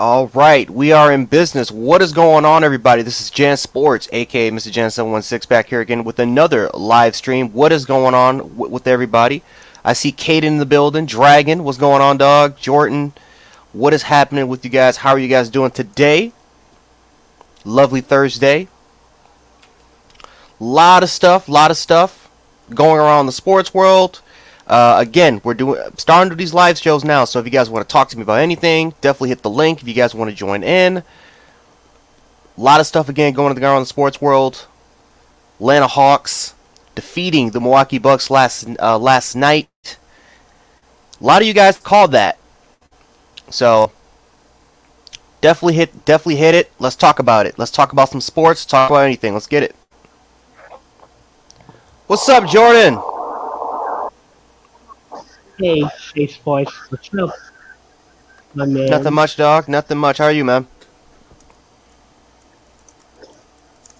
All right, we are in business. What is going on, everybody? This is Jan Sports, aka Mr. Jan 716, back here again with another live stream. What is going on with everybody? I see Kate in the building. Dragon, what's going on, dog? Jordan, what is happening with you guys? How are you guys doing today? Lovely Thursday. Lot of stuff going around the sports world. Again, we're starting to do these live shows now, so if you guys want to talk to me about anything, definitely hit the link if you guys want to join in. A lot of stuff again going on in the sports world. Atlanta Hawks defeating the Milwaukee Bucks last night. A lot of you guys called that, so definitely hit it. Let's talk about it. Let's talk about some sports. Talk about anything. Let's get it. What's up, Jordan? Hey, Space Boys, what's up, my man? Nothing much, dog. Nothing much. How are you, man?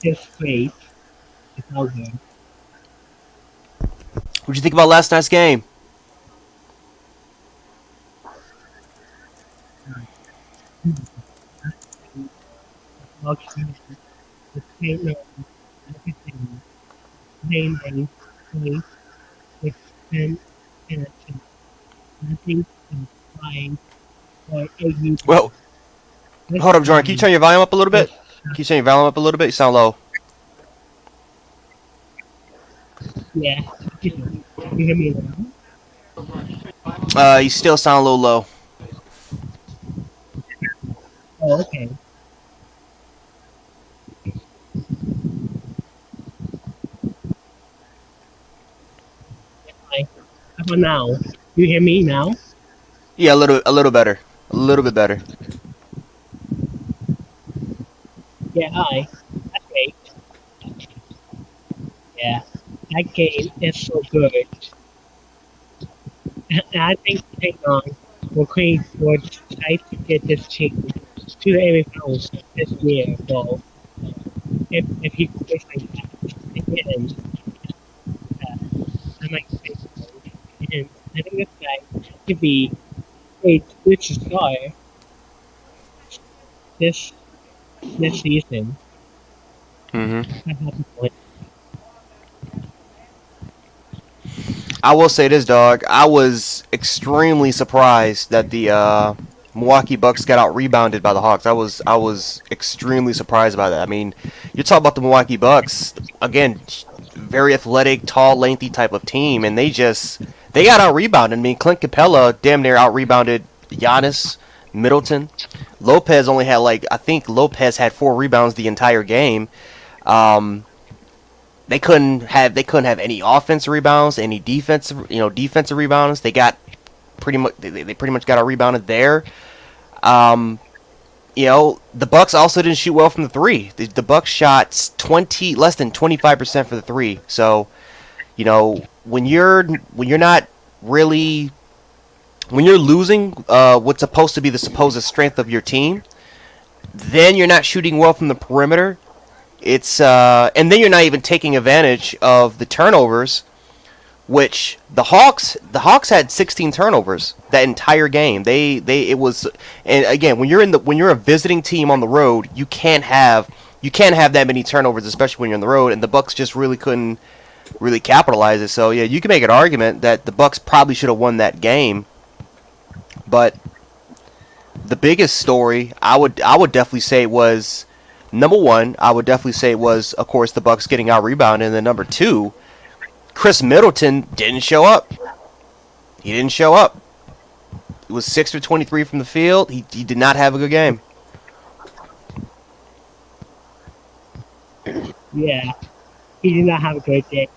It's great. It's all good. What'd you think about last night's game? The same everything. Mainly, play with 10 and nothing and flying for AU. Well, hold up, Jordan. Can you turn your volume up a little bit? Can you turn your volume up a little bit? You sound low. Yeah, you hear me now? You still sound a little low. Oh, okay. How about now? You hear me now? Yeah, a little better. A little bit better. Yeah, hi. That's great. Yeah, that game is so good. And I think Payton will create for try to get this team to the finals this year, though. If he plays like that again, I might say so. And I think this guy could be a good star this season. I will say this, dog. I was extremely surprised that the Milwaukee Bucks got out rebounded by the Hawks. I was extremely surprised by that. I mean, you're talking about the Milwaukee Bucks again, very athletic, tall, lengthy type of team, and they got out rebounded. I mean, Clint Capella damn near out rebounded Giannis, Middleton. Lopez only had I think Lopez had 4 rebounds the entire game. They couldn't have any offensive rebounds, any defensive rebounds. They got pretty much got a rebounded there. The Bucks also didn't shoot well from the 3. The Bucks shot less than 25% for the 3. So, when you're losing what's supposed to be the supposed strength of your team, then you're not shooting well from the perimeter. And then you're not even taking advantage of the turnovers, which the Hawks had 16 turnovers that entire game. And again, when you're a visiting team on the road, you can't have that many turnovers, especially when you're on the road. And the Bucks just really couldn't capitalize it. So yeah, you can make an argument that the Bucks probably should have won that game. But the biggest story I would definitely say was, number one, I would definitely say was, of course, the Bucks getting out rebounded, and then number 2, Chris Middleton didn't show up. He didn't show up. It was 6 for 23 from the field. He did not have a good game. Yeah, he did not have a good day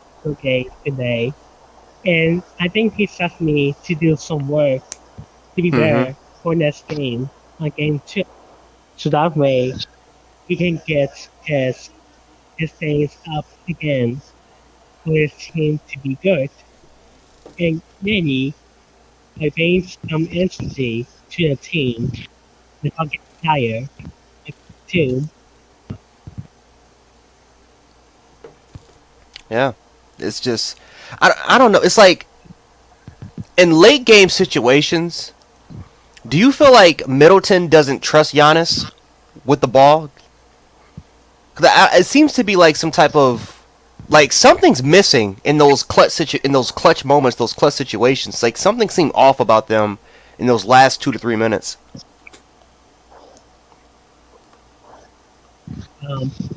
today, and I think he just needs to do some work to be better for next game, on game 2, so that way he can get his things up again for his team to be good. And maybe by bringing some intensity to the team without getting tired, too. Yeah, it's just I don't know. It's like in late game situations Do you feel like Middleton doesn't trust Giannis with the ball? 'Cause it seems to be like some type of like something's missing in those in those clutch moments, those clutch situations. Like something seemed off about them in those last 2 to 3 minutes.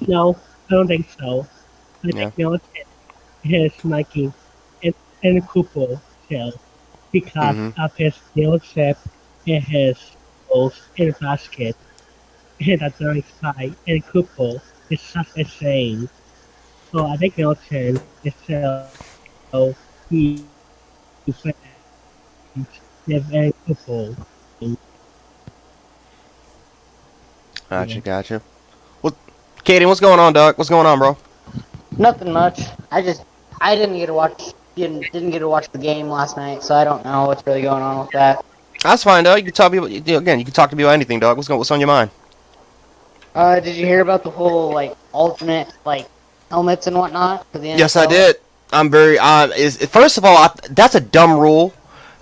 No, I don't think so. I Yeah. think Middleton is Nike and Cooper too because Hmm. of his leadership and his goals in the basket. And that during side and Cooper is such a shame. So I think Middleton is so he friends with and Cooper. Gotcha, gotcha. Well, Katie, what's going on, dog? What's going on, bro? Nothing much. I didn't get to watch the game last night, so I don't know what's really going on with that. That's fine, dog. You can talk to me again. You can talk to me about anything, dog. What's on your mind? Did you hear about the whole like alternate like helmets and whatnot for the NFL? Yes, I did. I'm very. First of all, that's a dumb rule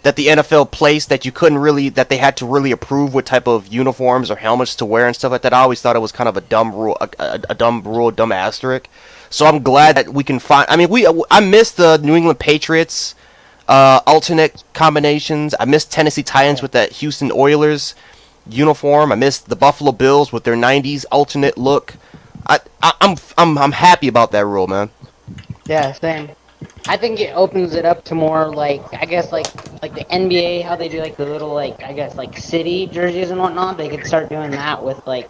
that the NFL placed that you couldn't really that they had to really approve what type of uniforms or helmets to wear and stuff like that. I always thought it was kind of a dumb rule, a dumb rule, dumb asterisk. So I'm glad that we can find. I mean, I miss the New England Patriots alternate combinations. I miss Tennessee Titans with that Houston Oilers uniform. I miss the Buffalo Bills with their '90s alternate look. I'm happy about that rule, man. Yeah, same. I think it opens it up to more like I guess like the NBA, how they do like the little like I guess like city jerseys and whatnot. They could start doing that with like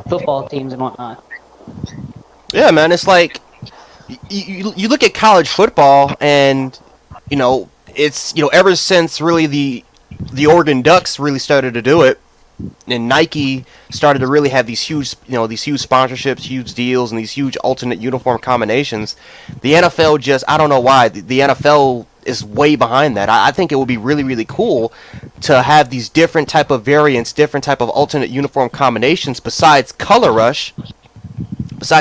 football teams and whatnot. Yeah, man. It's like you look at college football, and it's ever since really the Oregon Ducks really started to do it, and Nike started to really have these huge sponsorships, huge deals, and these huge alternate uniform combinations. The NFL just I don't know why the NFL is way behind that. I think it would be really really cool to have these different type of variants, different type of alternate uniform combinations besides Color Rush. So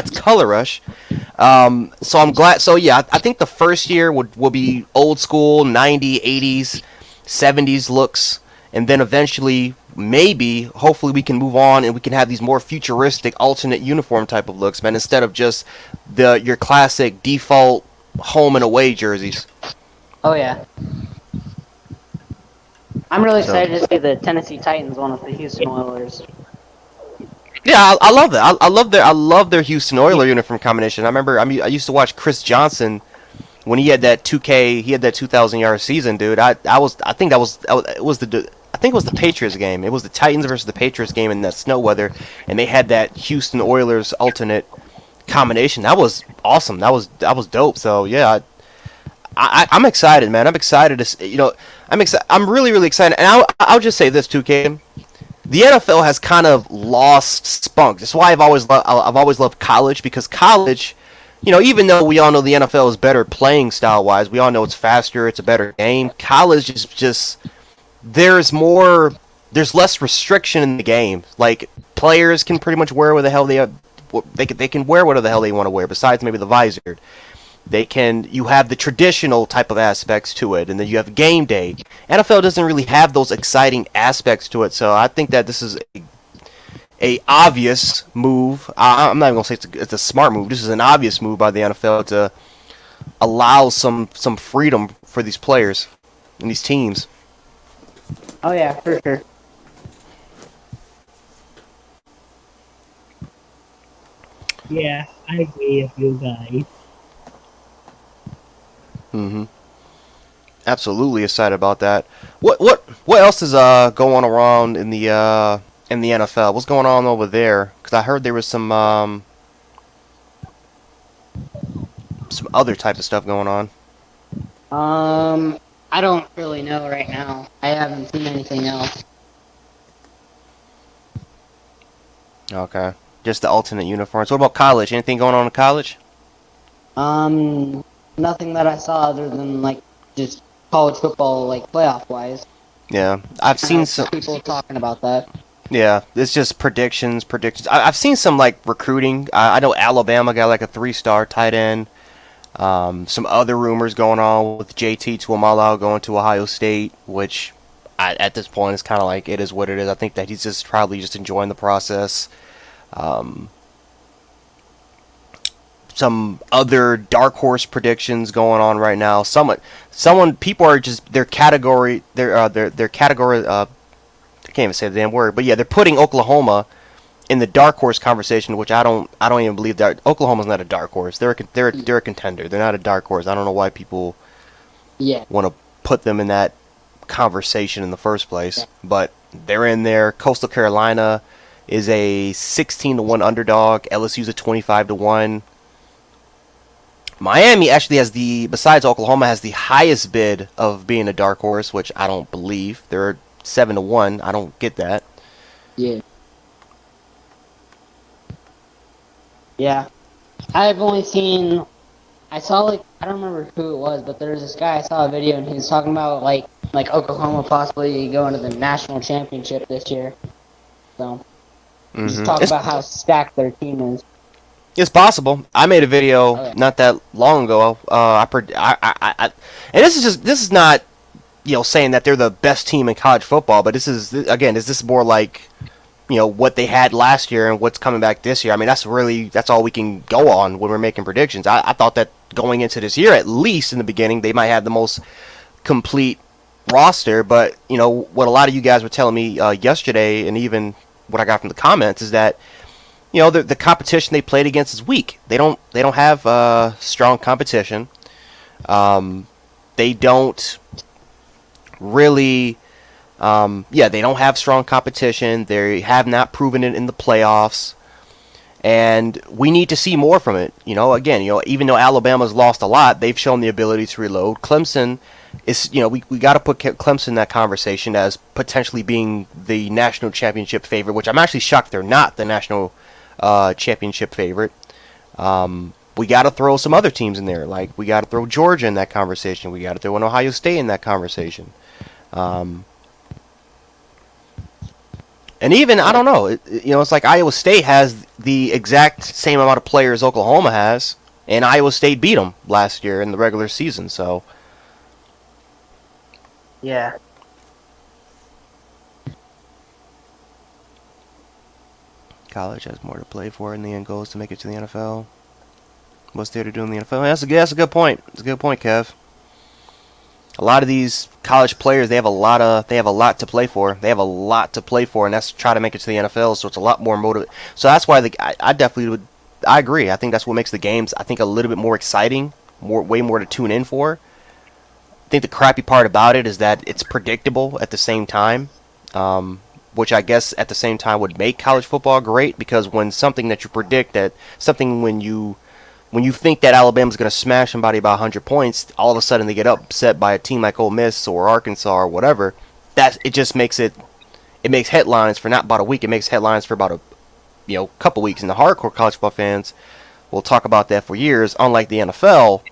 I'm glad. So yeah, I think the first year will be old school 90s, 80s, 70s looks, and then eventually, maybe, hopefully, we can move on and we can have these more futuristic alternate uniform type of looks, man, instead of just your classic default home and away jerseys. Oh yeah. I'm really So excited to see the Tennessee Titans one with the Houston Oilers. yeah, I love that. I love their Houston Oilers uniform combination. I remember I used to watch Chris Johnson when he had that 2K, he had that 2,000-yard season, dude. I think it was the Patriots game. It was the Titans versus the Patriots game in that snow weather, and they had that Houston Oilers alternate combination. That was awesome. That was dope. So yeah, I'm excited, man. I'm excited to I'm really really excited, and I'll just say this too, Caden. The NFL has kind of lost spunk. That's why I've always loved college, because college, even though we all know the NFL is better playing style wise, we all know it's faster, it's a better game. College is just there's less restriction in the game. Like players can pretty much wear what the hell they can wear whatever the hell they want to wear, besides maybe the visor. You have the traditional type of aspects to it, and then you have game day. NFL doesn't really have those exciting aspects to it, so I think that this is a obvious move. I'm not even gonna say it's a smart move. This is an obvious move by the NFL to allow some freedom for these players and these teams. Oh yeah, for sure. Yeah, I agree with you guys. Mm-hmm. Absolutely excited about that. What else is going around in the NFL? What's going on over there? Because I heard there was some other type of stuff going on. I don't really know right now. I haven't seen anything else. Okay, just the alternate uniforms. What about college? Anything going on in college? Nothing that I saw other than like just college football, like playoff wise. Yeah, I've seen some people talking about that. Yeah, it's just predictions. I've seen some like recruiting. I know Alabama got like a 3-star tight end. Some other rumors going on with JT Tuimoloau going to Ohio State, which at this point, it's kind of like it is what it is. I think that he's just probably just enjoying the process. Some other dark horse predictions going on right now. Someone people are just their category. Their category. I can't even say the damn word, but yeah, they're putting Oklahoma in the dark horse conversation, which I don't even believe that Oklahoma's not a dark horse. They're a contender. They're not a dark horse. I don't know why people want to put them in that conversation in the first place, but they're in there. Coastal Carolina is a 16-1 underdog. LSU's a 25-1. Miami actually has besides Oklahoma, has the highest bid of being a dark horse, which I don't believe. They're 7-1. I don't get that. Yeah. Yeah. I've only seen, I saw I don't remember who it was, but there was this guy, I saw a video and he was talking about like Oklahoma possibly going to the national championship this year. So, just talk about how stacked their team is. It's possible. I made a video not that long ago. And this is not, saying that they're the best team in college football, but this is more like, what they had last year and what's coming back this year. I mean, that's all we can go on when we're making predictions. I thought that going into this year, at least in the beginning, they might have the most complete roster. But what a lot of you guys were telling me yesterday, and even what I got from the comments, is that the competition they played against is weak. They don't have strong competition. They don't really. They don't have strong competition. They have not proven it in the playoffs, and we need to see more from it. Even though Alabama's lost a lot, they've shown the ability to reload. Clemson is, we got to put Clemson in that conversation as potentially being the national championship favorite, which I'm actually shocked they're not the national championship favorite. We got to throw some other teams in there. Like, we got to throw Georgia in that conversation. We got to throw an Ohio State in that conversation. And even, I don't know, it's like Iowa State has the exact same amount of players Oklahoma has, and Iowa State beat them last year in the regular season, so. Yeah. College has more to play for, and the end goal is to make it to the NFL. What's there to do in the NFL? That's a good point. It's a good point, Kev. A lot of these college players, they have a lot to play for. They have a lot to play for, and that's to try to make it to the NFL. So it's a lot more motivating. So that's why I definitely would. I agree. I think that's what makes the games, I think, a little bit more exciting, way more to tune in for. I think the crappy part about it is that it's predictable at the same time, which I guess at the same time would make college football great, because when something that you predict, when you think that Alabama's going to smash somebody by 100 points, all of a sudden they get upset by a team like Ole Miss or Arkansas or whatever. It just makes it makes headlines for not about a week. It makes headlines for about a couple weeks. And the hardcore college football fans will talk about that for years. Unlike the NFL,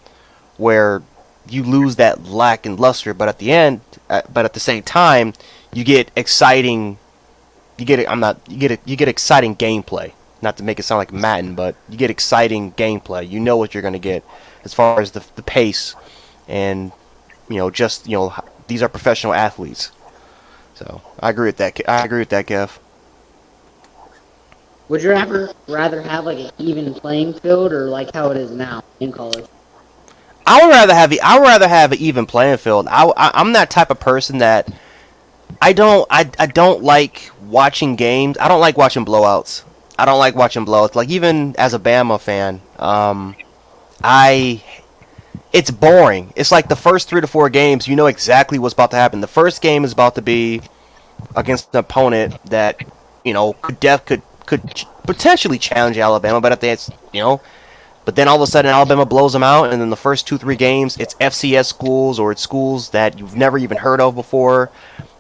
where you lose that lack and luster, but at the same time, you get exciting. You get exciting gameplay. Not to make it sound like Madden, but you get exciting gameplay. You know what you're going to get as far as the pace, and these are professional athletes. So I agree with that. Kev. Would you rather have like an even playing field, or like how it is now in college? I would rather have an even playing field. I'm that type of person that I don't like watching games. I don't like watching blowouts. Like, even as a Bama fan, it's boring. It's like the first 3 to 4 games, you know exactly what's about to happen. The first game is about to be against an opponent that, could potentially challenge Alabama, but but then all of a sudden Alabama blows them out, and then the first 2-3 games, it's FCS schools, or it's schools that you've never even heard of before.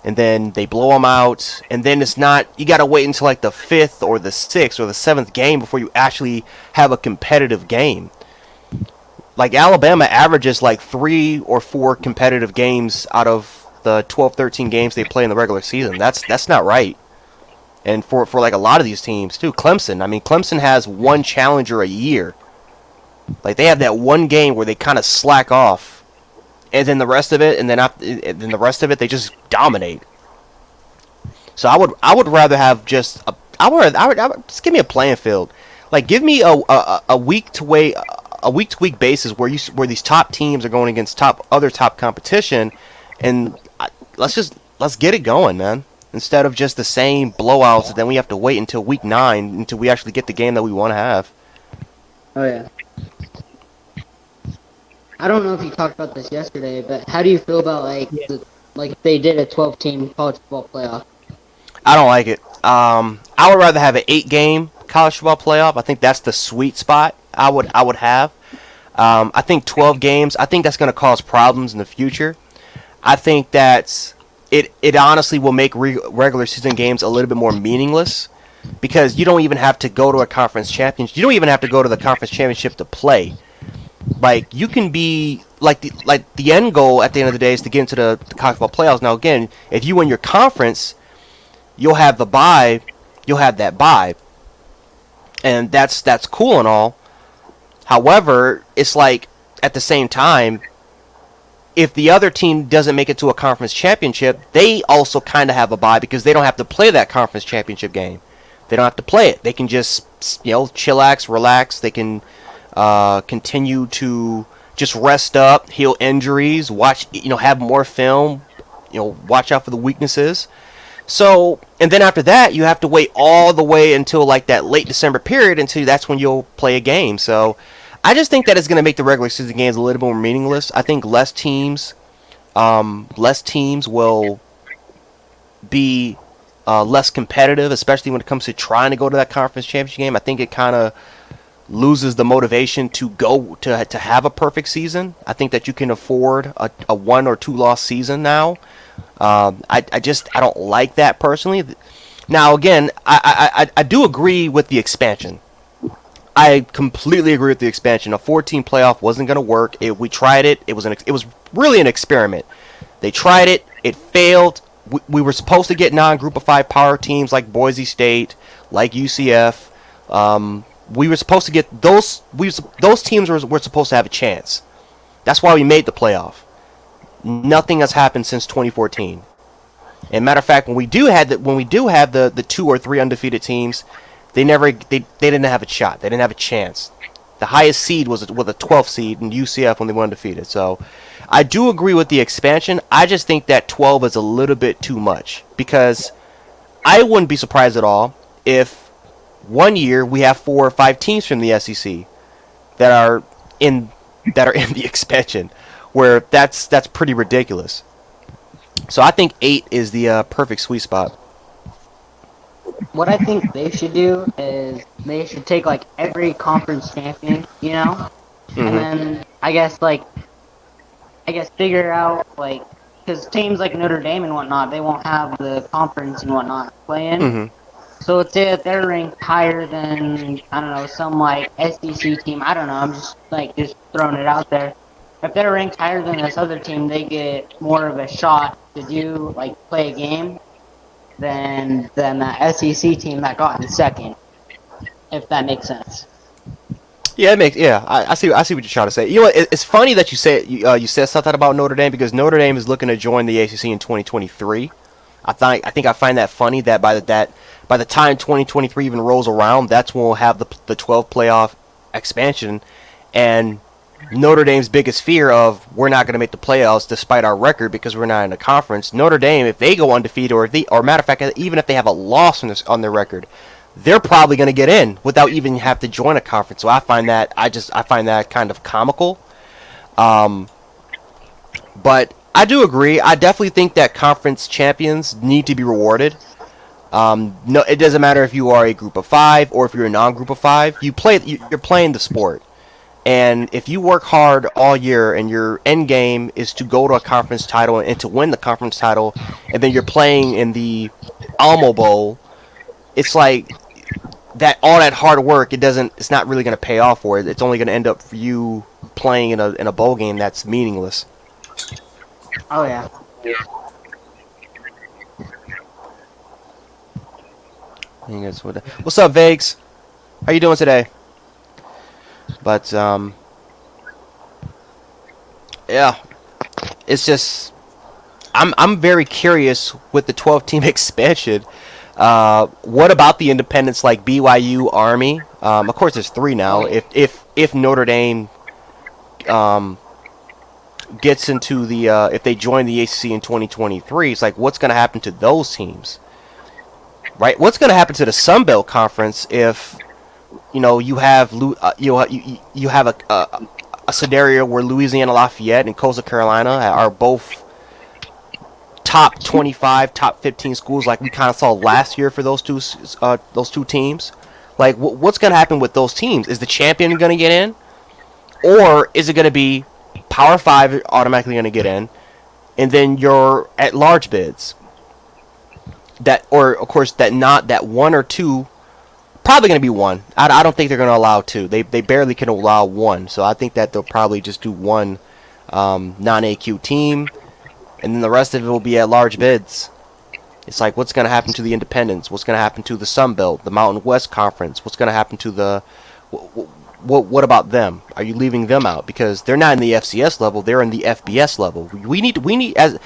And then they blow them out, and then it's not. You gotta wait until like the 5th or the 6th or the 7th game before you actually have a competitive game. Like, Alabama averages like 3 or 4 competitive games out of the 12-13 games they play in the regular season. That's not right. And for like a lot of these teams too, Clemson has one challenger a year. Like, they have that one game where they kind of slack off. And then the rest of it, they just dominate. So I would rather have just I would just give me a playing field. Like give me a week to wait a week to week basis where these top teams are going against other top competition, and let's get it going, man. Instead of just the same blowouts, then we have to wait until week 9 until we actually get the game that we want to have. Oh yeah. I don't know if you talked about this yesterday, but how do you feel about like if they did a 12-team college football playoff? I don't like it. I would rather have an 8-game college football playoff. I think that's the sweet spot. I would have. I think 12 games. I think that's going to cause problems in the future. I think that it honestly will make regular season games a little bit more meaningless because you don't even have to go to a conference championship. You don't even have to go to the conference championship to play. Like you can be like the end goal at the end of the day is to get into the college football playoffs. Now again, if you win your conference, you'll have the bye. You'll have that bye, and that's cool and all. However, it's like at the same time, if the other team doesn't make it to a conference championship, they also kind of have a bye because they don't have to play that conference championship game. They don't have to play it. They can just chillax, relax. They can continue to just rest up, heal injuries, watch, have more film, watch out for the weaknesses. So, and then after that, you have to wait all the way until like that late December period until that's when you'll play a game. So, I just think that it's going to make the regular season games a little more meaningless. I think less teams will be less competitive, especially when it comes to trying to go to that conference championship game. I think it kind of loses the motivation to go to have a perfect season. I think that you can afford a 1 or 2 loss season now. I don't like that personally. Now again, I do agree with the expansion. I completely agree with the expansion. A 14 playoff wasn't going to work. We tried it. It was really an experiment. They tried it. It failed. We were supposed to get non-group of 5 power teams like Boise State, like UCF. We were supposed to get those teams were supposed to have a chance. That's why we made the playoff. Nothing has happened since 2014. And matter of fact, when we do have the 2 or 3 undefeated teams, they didn't have a shot. They didn't have a chance. The highest seed was a 12th seed in UCF when they were undefeated. So I do agree with the expansion. I just think that 12 is a little bit too much because I wouldn't be surprised at all if one year we have 4 or 5 teams from the SEC that are in the expansion, where that's pretty ridiculous. So I think 8 is the perfect sweet spot. What I think they should do is they should take like every conference champion, Mm-hmm. and then I guess figure out like because teams like Notre Dame and whatnot, they won't have the conference and whatnot to play in. Mm-hmm. So let's say if they're ranked higher than I don't know some like SEC team. I don't know. I'm just throwing it out there. If they're ranked higher than this other team, they get more of a shot to play a game than that SEC team that got in second. If that makes sense. Yeah, it makes. Yeah, I see what you're trying to say. You know what? It's funny that you said something about Notre Dame because Notre Dame is looking to join the ACC in 2023. I think I find that funny that by the time 2023 even rolls around, that's when we'll have the 12 playoff expansion, and Notre Dame's biggest fear of we're not going to make the playoffs despite our record because we're not in a conference. Notre Dame, if they go undefeated or matter of fact, even if they have a loss on their record, they're probably going to get in without even have to join a conference. So I find that kind of comical. But I do agree. I definitely think that conference champions need to be rewarded. No, it doesn't matter if you are a group of 5 or if you're a non-group of 5. You're playing the sport. And if you work hard all year and your end game is to go to a conference title and to win the conference title, and then you're playing in the Alamo Bowl, it's like that all that hard work, it's not really going to pay off for it. It's only going to end up for you playing in a bowl game that's meaningless. Oh yeah. What's up, Vagues? How you doing today? But yeah, it's just I'm very curious with the 12-team expansion. What about the independents like BYU, Army? Of course, there's 3 now. If Notre Dame gets into the if they join the ACC in 2023, it's like what's going to happen to those teams, right? What's going to happen to the Sun Belt Conference if you have you have a scenario where Louisiana Lafayette and Coastal Carolina are both top 25, top 15 schools, like we kind of saw last year for those two teams. Like, what's going to happen with those teams? Is the champion going to get in, or is it going to be Power 5 automatically going to get in, and then your at-large bids? Or of course, that 1 or 2. Probably going to be 1. I don't think they're going to allow 2. They barely can allow 1. So I think that they'll probably just do 1 non-AQ team, and then the rest of it will be at large bids. It's like, what's going to happen to the independents? What's going to happen to the Sun Belt, the Mountain West Conference? What's going to happen to the... What about them? Are you leaving them out? Because they're not in the FCS level. They're in the FBS level. We need as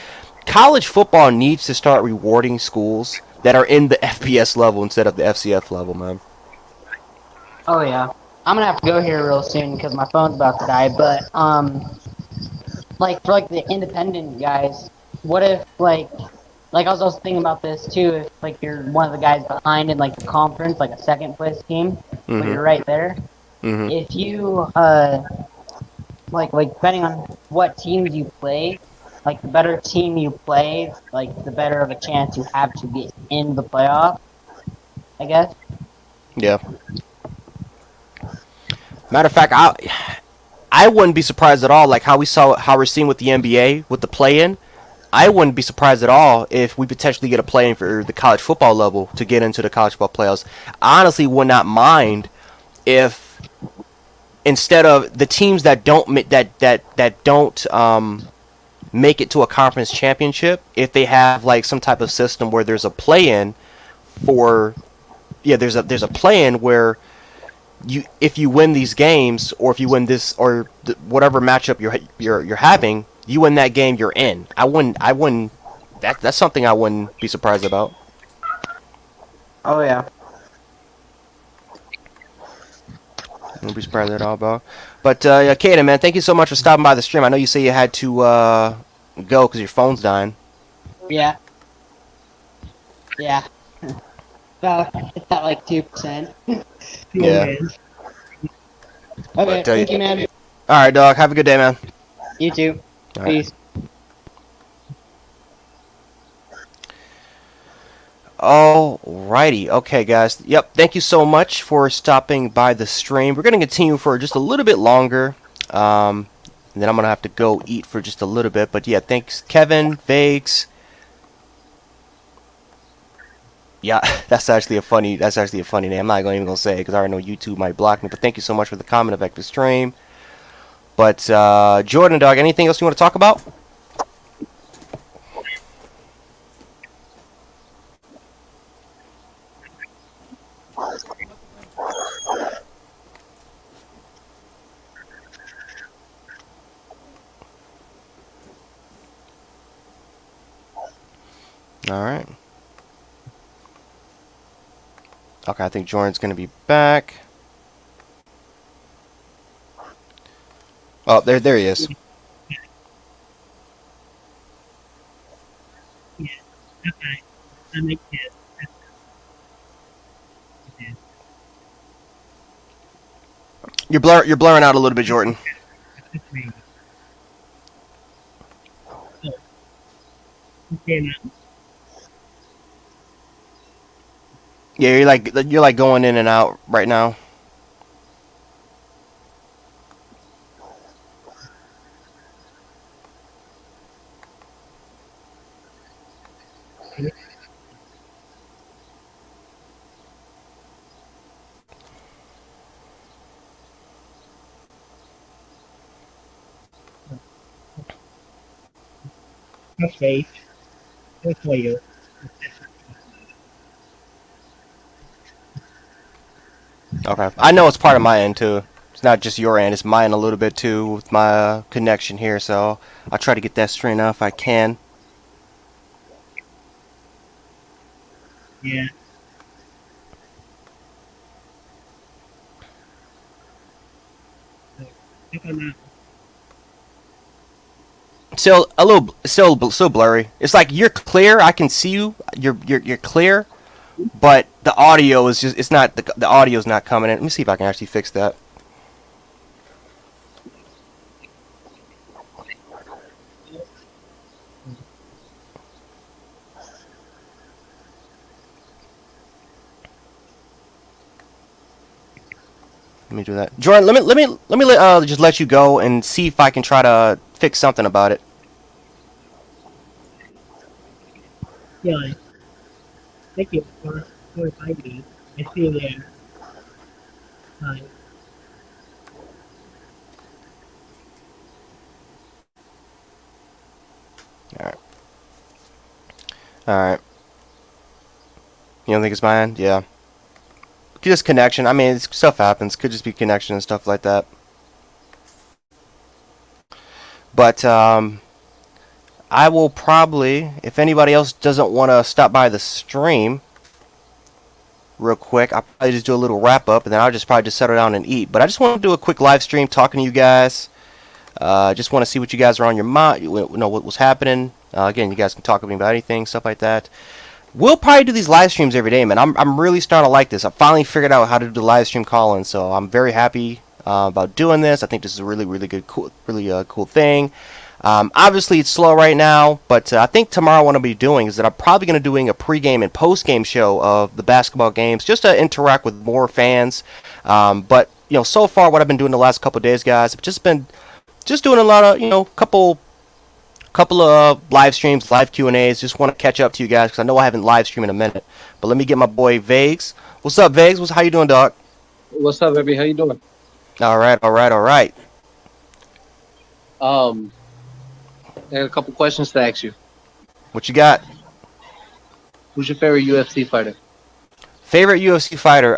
college football needs to start rewarding schools that are in the FBS level instead of the FCS level, man. Oh yeah, I'm gonna have to go here real soon because my phone's about to die. But like for like the independent guys, what if like I was also thinking about this too. If like you're one of the guys behind in like the conference, like a second place team, but you're right there. If you like depending on what teams you play, like the better team you play, like the better of a chance you have to get in the playoff, I guess. Yeah. Matter of fact, I wouldn't be surprised at all, like how we're seeing with the NBA with the play-in. I wouldn't be surprised at all if we potentially get a play-in for the college football level to get into the college football playoffs. I honestly would not mind if instead of the teams that don't make it to a conference championship, if they have like some type of system where there's a play-in for, there's a play-in where if you win these games, or if you win this or whatever matchup you're having, you win that game, you're in. I wouldn't. That's something I wouldn't be surprised about. Oh yeah. I wouldn't be surprised at all, bro. But Kaden, man, thank you so much for stopping by the stream. I know you say you had to go because your phone's dying. Yeah. Yeah. Well, it's at like 2%. Yeah. Okay, But, thank you, man. All right, dog. Have a good day, man. You too. All right. Peace. Alrighty. Okay, guys. Yep. Thank you so much for stopping by the stream. We're going to continue for just a little bit longer. And then I'm going to have to go eat for just a little bit. But yeah, thanks, Kevin, Vagues. Yeah, that's actually a funny name. I'm not even going to say it because I already know YouTube might block me. But thank you so much for the comment of the stream. But Jordan, dog, anything else you want to talk about? All right. Okay, I think Jordan's going to be back. Oh, there he is. Yeah. Okay. That makes sense. You're blurring out a little bit, Jordan. Okay, now. Yeah, you're like going in and out right now. That's great. Good for you. Okay. I know it's part of my end too. It's not just your end. It's mine a little bit too with my connection here. So I'll try to get that straightened out if I can. Yeah. Click on that. Still blurry. It's like you're clear. I can see you. You're clear, but the audio is just. It's not the audio's not coming in. Let me see if I can actually fix that. Let me do that. Jordan, just let you go and see if I can try to fix something about it. Yeah. Thank you for inviting me. I see you there. Bye. All right. You don't think it's my end? Yeah. Just connection. I mean, stuff happens. Could just be connection and stuff like that. But I will probably, if anybody else doesn't want to stop by the stream real quick, I'll probably just do a little wrap up, and then I'll just probably just settle down and eat. But I just want to do a quick live stream talking to you guys. Just want to see what you guys are on your mind. You know what was happening. Again, you guys can talk to me about anything, stuff like that. We'll probably do these live streams every day, man. I'm really starting to like this. I finally figured out how to do the live stream call-in, so I'm very happy about doing this. I think this is a really good, cool thing. Obviously, it's slow right now, but I think tomorrow what I'll be doing is that I'm probably going to doing a pregame and postgame show of the basketball games, just to interact with more fans. But so far, what I've been doing the last couple of days, guys, I've just been doing a lot of couple of live streams, live Q&As. Just want to catch up to you guys because I know I haven't live streamed in a minute. But let me get my boy Vagues. What's up, Vagues? How you doing, dog? What's up, baby? How you doing? All right. I got a couple questions to ask you. What you got? Who's your favorite UFC fighter? Favorite UFC fighter?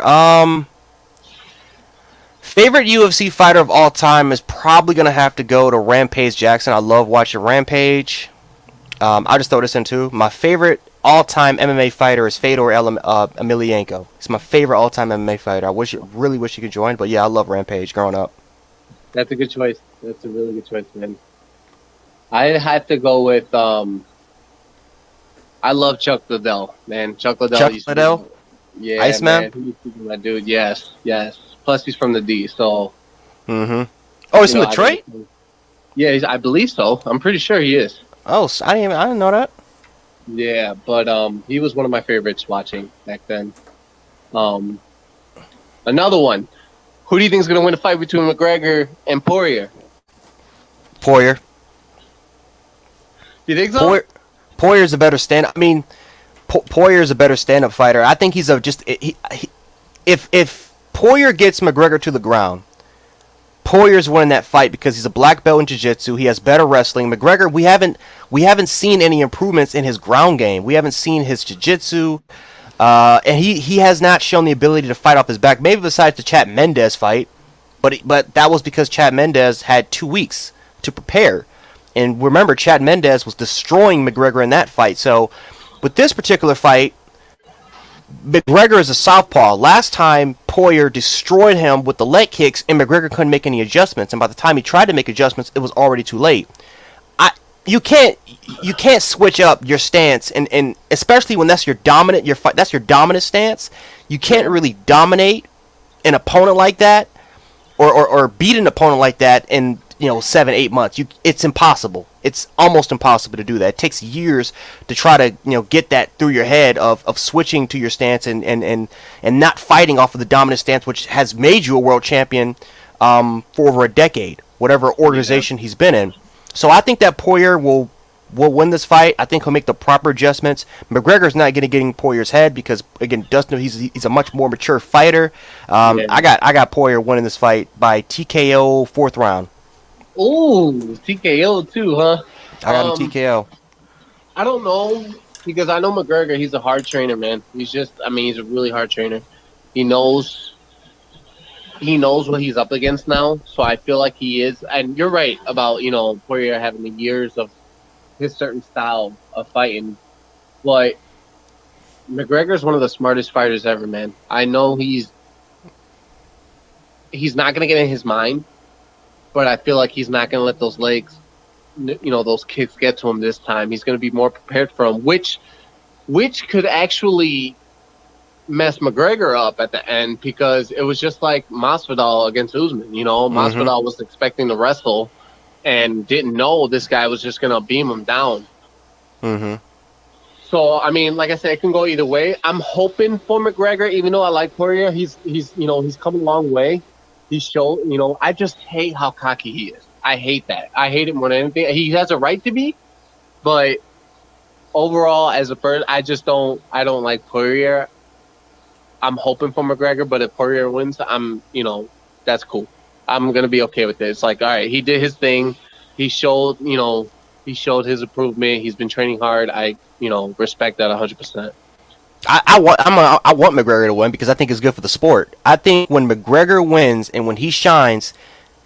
Favorite UFC fighter of all time is probably going to have to go to Rampage Jackson. I love watching Rampage. I'll just throw this in too. My favorite all-time MMA fighter is Fedor Emelianenko. He's my favorite all-time MMA fighter. Really wish he could join, but yeah, I love Rampage growing up. That's a good choice. That's a really good choice, man. I'd have to go with I love Chuck Liddell, man. Chuck Liddell. Yeah, Iceman? Man. He used to be my dude. Yes. Plus, he's from the D, so. Mm-hmm. Oh, he's from Detroit? Yeah, I believe so. I'm pretty sure he is. Oh, I didn't know that. Yeah, but he was one of my favorites watching back then. Another one. Who do you think is going to win the fight between McGregor and Poirier? Poirier. You think so? Poirier's a better stand. I mean, Poirier's a better stand-up fighter. I think he's if Poirier gets McGregor to the ground, Poirier's winning that fight because he's a black belt in jiu-jitsu. He has better wrestling. McGregor, we haven't seen any improvements in his ground game. We haven't seen his jiu-jitsu, and he has not shown the ability to fight off his back. Maybe besides the Chad Mendes fight, but that was because Chad Mendes had 2 weeks to prepare. And remember, Chad Mendes was destroying McGregor in that fight. So, with this particular fight, McGregor is a southpaw. Last time, Poirier destroyed him with the leg kicks, and McGregor couldn't make any adjustments. And by the time he tried to make adjustments, it was already too late. You can't switch up your stance, and especially when that's your dominant stance. You can't really dominate an opponent like that, or beat an opponent like that in 7-8 months. It's impossible. It's almost impossible to do that. It takes years to try to get that through your head of switching to your stance and not fighting off of the dominant stance, which has made you a world champion for over a decade, whatever organization he's been in. So I think that Poirier will win this fight. I think he'll make the proper adjustments. McGregor's not going to get in Poirier's head because, again, Dustin, he's a much more mature fighter. I got Poirier winning this fight by TKO 4th round. Ooh, TKO too, huh? I got him TKO. I don't know, because I know McGregor, he's a hard trainer, man. He's a really hard trainer. He knows what he's up against now, so I feel like he is. And you're right about, Poirier having the years of his certain style of fighting. But McGregor's one of the smartest fighters ever, man. I know he's not gonna get in his mind, but I feel like he's not gonna let those legs, those kicks get to him this time. He's gonna be more prepared for him, which could actually mess McGregor up at the end, because it was just like Masvidal against Usman. Masvidal was expecting to wrestle and didn't know this guy was just gonna beam him down. Mm-hmm. So I mean, like I said, it can go either way. I'm hoping for McGregor, even though I like Poirier. He's come a long way. He showed, I just hate how cocky he is. I hate that. I hate him more than anything. He has a right to be, but overall, as a person, I don't like Poirier. I'm hoping for McGregor, but if Poirier wins, that's cool. I'm gonna be okay with it. It's like, all right, he did his thing. He showed his improvement. He's been training hard. I respect that 100%. I want McGregor to win because I think it's good for the sport. I think when McGregor wins and when he shines,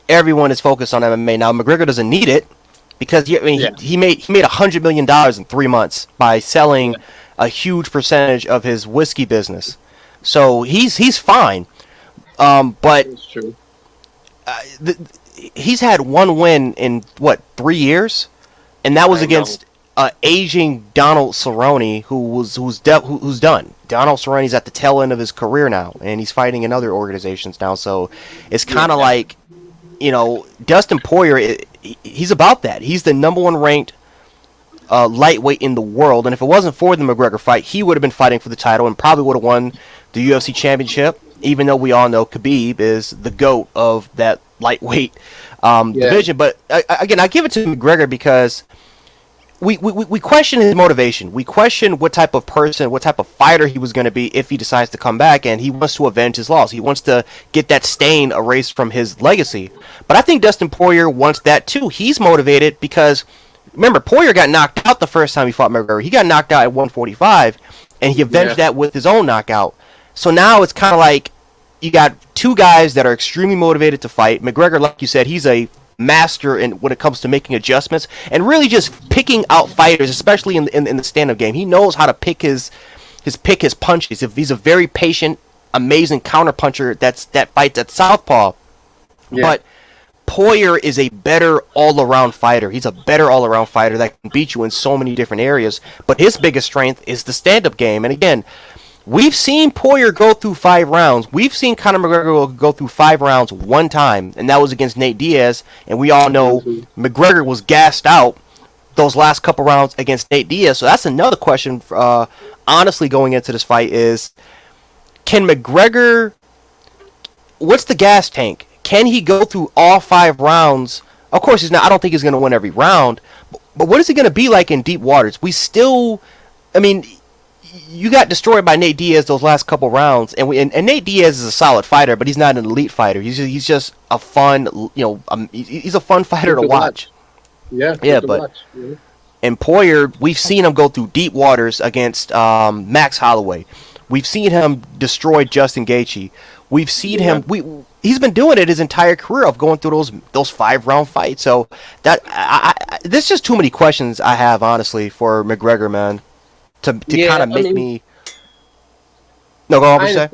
everyone is focused on MMA. Now McGregor doesn't need it because he made $100 million in 3 months by selling a huge percentage of his whiskey business. So he's fine. But It's true. He's had one win in 3 years, and that was against aging Donald Cerrone, who's done. Donald Cerrone's at the tail end of his career now, and he's fighting in other organizations now. So it's kind of like, Dustin Poirier. He's about that. He's the number one ranked lightweight in the world, and if it wasn't for the McGregor fight, he would have been fighting for the title and probably would have won the UFC championship. Even though we all know Khabib is the GOAT of that lightweight division, but again, I give it to McGregor because we question his motivation. We question what type of person, what type of fighter he was going to be if he decides to come back, and he wants to avenge his loss. He wants to get that stain erased from his legacy. But I think Dustin Poirier wants that too. He's motivated because, remember, Poirier got knocked out the first time he fought McGregor. He got knocked out at 145, and he avenged that with his own knockout. So now it's kind of like you got two guys that are extremely motivated to fight. McGregor, like you said, he's a master when it comes to making adjustments and really just picking out fighters, especially in the stand-up game. He knows how to pick his punches. If he's a very patient, amazing counterpuncher that fights at southpaw. Yeah. But Poirier is a better all-around fighter. He's a better all-around fighter that can beat you in so many different areas. But his biggest strength is the stand-up game. And again, we've seen Poirier go through 5 rounds. We've seen Conor McGregor go through 5 rounds one time, and that was against Nate Diaz. And we all know McGregor was gassed out those last couple rounds against Nate Diaz. So that's another question, honestly, going into this fight is, can McGregor, what's the gas tank? Can he go through all 5 rounds? Of course, he's not. I don't think he's going to win every round. But what is he going to be like in deep waters? You got destroyed by Nate Diaz those last couple rounds, and Nate Diaz is a solid fighter, but he's not an elite fighter. He's just a fun, he's a fun fighter to watch. Yeah, but and Poirier, we've seen him go through deep waters against Max Holloway. We've seen him destroy Justin Gaethje. We've seen him. He's been doing it his entire career of going through those 5-round fights. So that there's just too many questions I have, honestly, for McGregor, man. To kind of make me. No, go on. Say.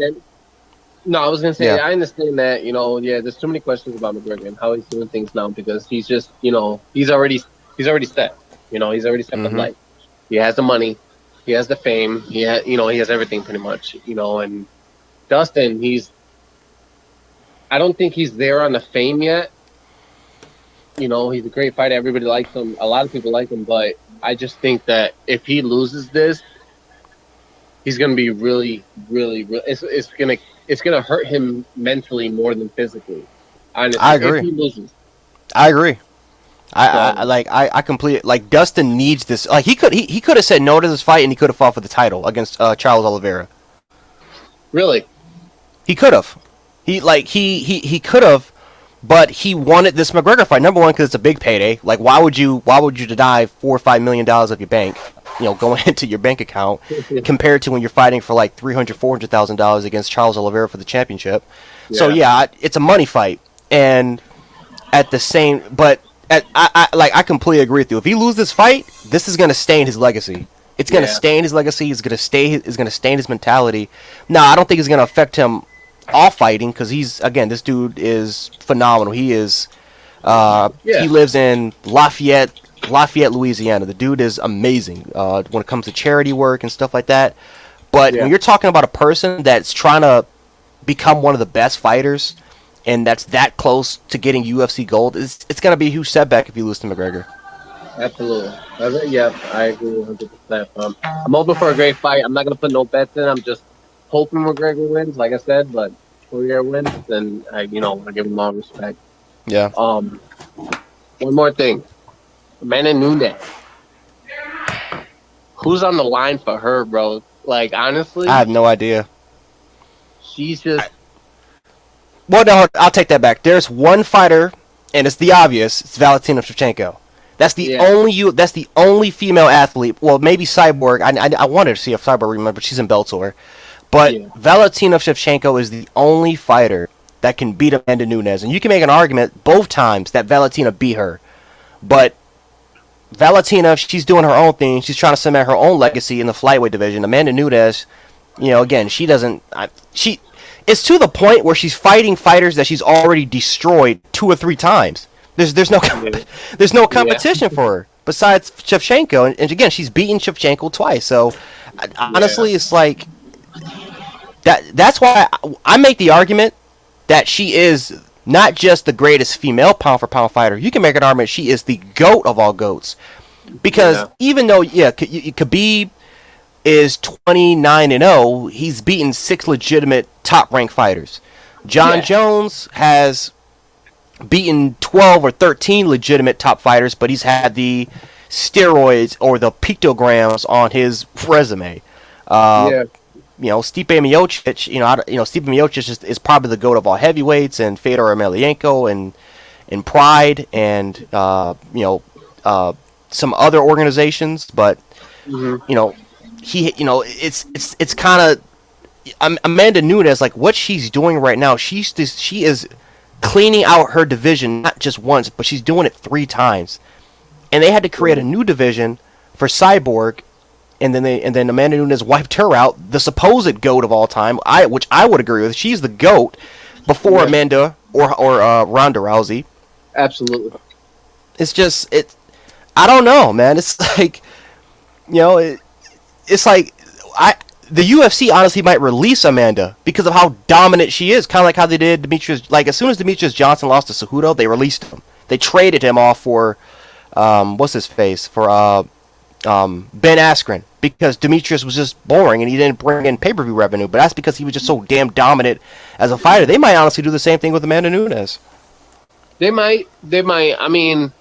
No, I was gonna say I understand that. There's too many questions about McGregor and how he's doing things now because he's just, he's already set. He's already set for life. He has the money, he has the fame, he has everything pretty much. And Dustin, I don't think he's there on the fame yet. He's a great fighter. Everybody likes him. A lot of people like him, but I just think that if he loses this, he's going to be really, really, really. It's gonna hurt him mentally more than physically. Honestly, I agree. If he loses. I agree. I completely Dustin needs this. Like he could have said no to this fight and he could have fought for the title against Charles Oliveira. Really? He could have. He could have. But he wanted this McGregor fight. Number one, because it's a big payday. Like, why would you deny $4 or $5 million of your bank, going into your bank account, compared to when you're fighting for like $300,000, $400,000 against Charles Oliveira for the championship? Yeah. So it's a money fight, and at the same, but I completely agree with you. If he loses this fight, this is gonna stain his legacy. It's gonna Yeah. stain his legacy. It's gonna stain his mentality. Now, I don't think it's gonna affect him off fighting because this dude is phenomenal. He is. Yeah. He lives in Lafayette, Louisiana. The dude is amazing when it comes to charity work and stuff like that. But Yeah. when you're talking about a person that's trying to become one of the best fighters, and that's that close to getting UFC gold, it's gonna be a huge setback if you lose to McGregor. Absolutely. Yeah, I agree 100%. I'm hoping for a great fight. I'm not gonna put no bets in. I'm just hoping McGregor wins, like I said. But Poirier wins, then I give him all respect. Yeah. One more thing, Amanda Nunes. Who's on the line for her, bro? Like honestly, I have no idea. she's just Well, no, I'll take that back. There's one fighter, and it's the obvious. It's Valentina Shevchenko. That's the only female athlete. Well, maybe Cyborg. I wanted to see if Cyborg remember. She's in Bellator, but Yeah. Valentina Shevchenko is the only fighter that can beat Amanda Nunes, and you can make an argument both times that Valentina beat her. But Valentina, she's doing her own thing. She's trying to cement her own legacy in the flyweight division. Amanda Nunes, again, she doesn't. It's to the point where she's fighting fighters that she's already destroyed 2 or 3 times. There's no competition for her besides Shevchenko, and again, she's beaten Shevchenko twice. So honestly, it's like that. That's why I make the argument that she is not just the greatest female pound for pound fighter. You can make an argument she is the GOAT of all GOATs, because even though Khabib is 29-0, he's beaten 6 legitimate top ranked fighters. John Jones has beaten 12 or 13 legitimate top fighters, but he's had the steroids or the pictograms on his resume. Stipe Miocic, Stipe Miocic is probably the GOAT of all heavyweights, and Fedor Emelianenko and Pride and some other organizations, but it's kind of Amanda Nunes, like what she's doing right now. She is cleaning out her division not just once, but she's doing it 3 times, and they had to create a new division for Cyborg, and then Amanda Nunes wiped her out, the supposed GOAT of all time. Which I would agree with. She's the GOAT before Amanda or Ronda Rousey. absolutely. It's just I don't know, man. It's like it's like the UFC honestly might release Amanda because of how dominant she is. Kind of like how they did Demetrius. Like as soon as Demetrius Johnson lost to Cejudo, they released him. They traded him off for what's his face for Ben Askren, because Demetrius was just boring and he didn't bring in pay-per-view revenue. But that's because he was just so damn dominant as a fighter. They might honestly do the same thing with Amanda Nunes. They might. I mean,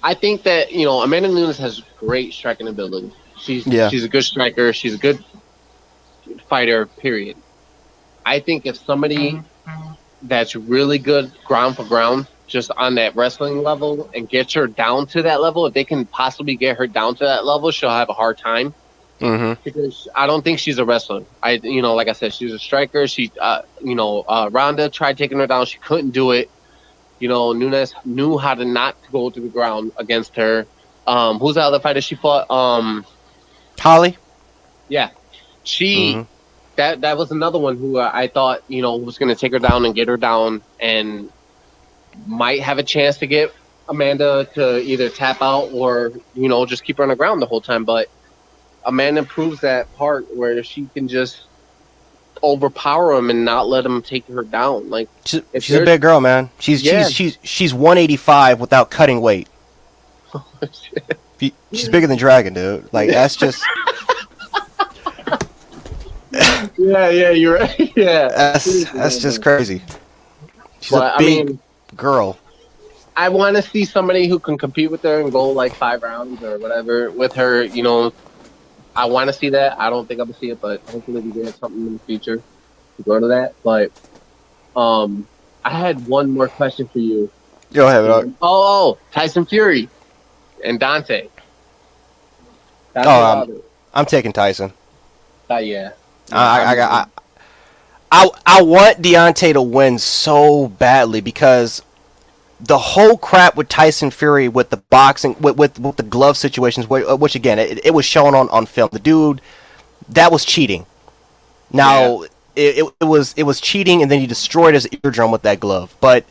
I think that Amanda Nunes has great striking ability. She's a good striker. She's a good fighter. Period. I think if somebody that's really good ground for ground, just on that wrestling level, and gets her down to that level, if they can possibly get her down to that level, she'll have a hard time. Mm-hmm. Because I don't think she's a wrestler. Like I said, she's a striker. She, Ronda tried taking her down. She couldn't do it. Nunes knew how to not go to the ground against her. Who's the other fighter she fought? Holly. Yeah, she. That was another one who I thought was going to take her down and get her down, and might have a chance to get Amanda to either tap out or just keep her on the ground the whole time. But Amanda proves that part where she can just overpower him and not let him take her down. Like she's a big girl, man. She's 185 without cutting weight. She's bigger than Dragon, dude. Like that's just. yeah, you're right. Yeah, that's just crazy. She's a big girl. I want to see somebody who can compete with her and go like 5 rounds or whatever with her. I want to see that. I don't think I'm gonna see it, but hopefully we get something in the future to go to that. But I had one more question for you. Go ahead. Tyson Fury and Dante. I'm taking Tyson. Yeah. I want Deontay to win so badly because the whole crap with Tyson Fury with the boxing with the glove situations, which again it was shown on film. The dude that was cheating. Now it was cheating, and then he destroyed his eardrum with that glove. But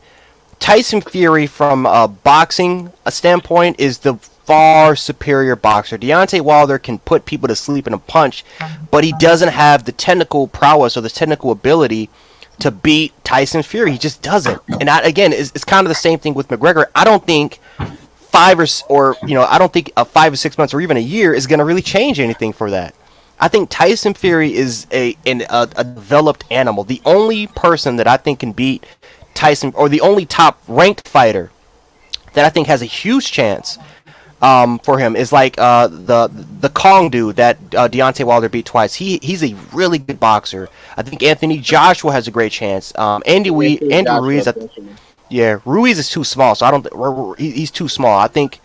Tyson Fury, from a boxing standpoint, is the far superior boxer. Deontay Wilder can put people to sleep in a punch, but he doesn't have the technical prowess or the technical ability to beat Tyson Fury. He just doesn't. And again, it's kind of the same thing with McGregor. I don't think I don't think 5 or 6 months or even a year is going to really change anything for that. I think Tyson Fury is a developed animal. The only person that I think can beat Tyson, or the only top ranked fighter that I think has a huge chance for him, is like the Kong dude that Deontay Wilder beat twice. He's a really good boxer. I think Anthony Joshua has a great chance. Andy Ruiz, Ruiz is too small, so I don't. He's too small. I think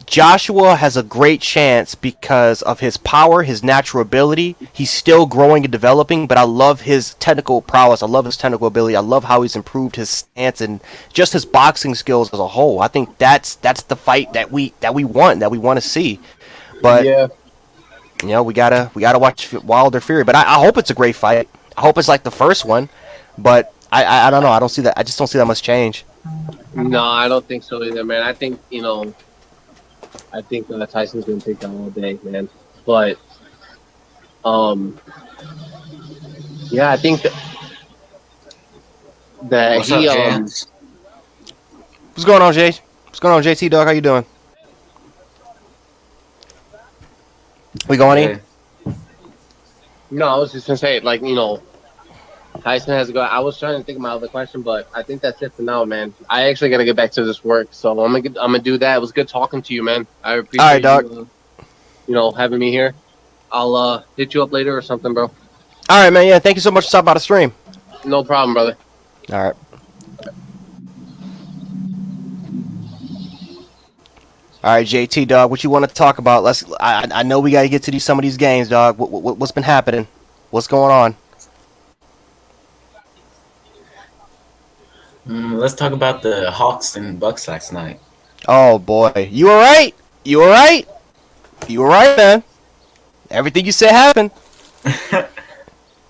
Joshua has a great chance because of his power, his natural ability. He's still growing and developing, but I love his technical prowess. I love his technical ability. I love how he's improved his stance and just his boxing skills as a whole. I think that's the fight that we want to see. But we gotta watch Wilder Fury. But I hope it's a great fight. I hope it's like the first one. But I don't know. I don't see that. I just don't see that much change. No, I don't think so either, man. I think Tyson's gonna take that all day, man. But I think that What's he up, James? What's going on, Jay? What's going on, JT Dog? How you doing? We going in? No, I was just gonna say, Tyson has to go. I was trying to think of my other question, but I think that's it for now, man. I actually gotta get back to this work, so I'm gonna do that. It was good talking to you, man. I appreciate All right, dog. you having me here. I'll hit you up later or something, bro. All right, man. Yeah, thank you so much for stopping by the stream. No problem, brother. All right. All right, JT, dog. What you want to talk about? I know we got to get to some of these games, dog. What's been happening? What's going on? Let's talk about the Hawks and Bucks last night. Oh boy, you all right? You all right? You all right, man? Everything you said happened.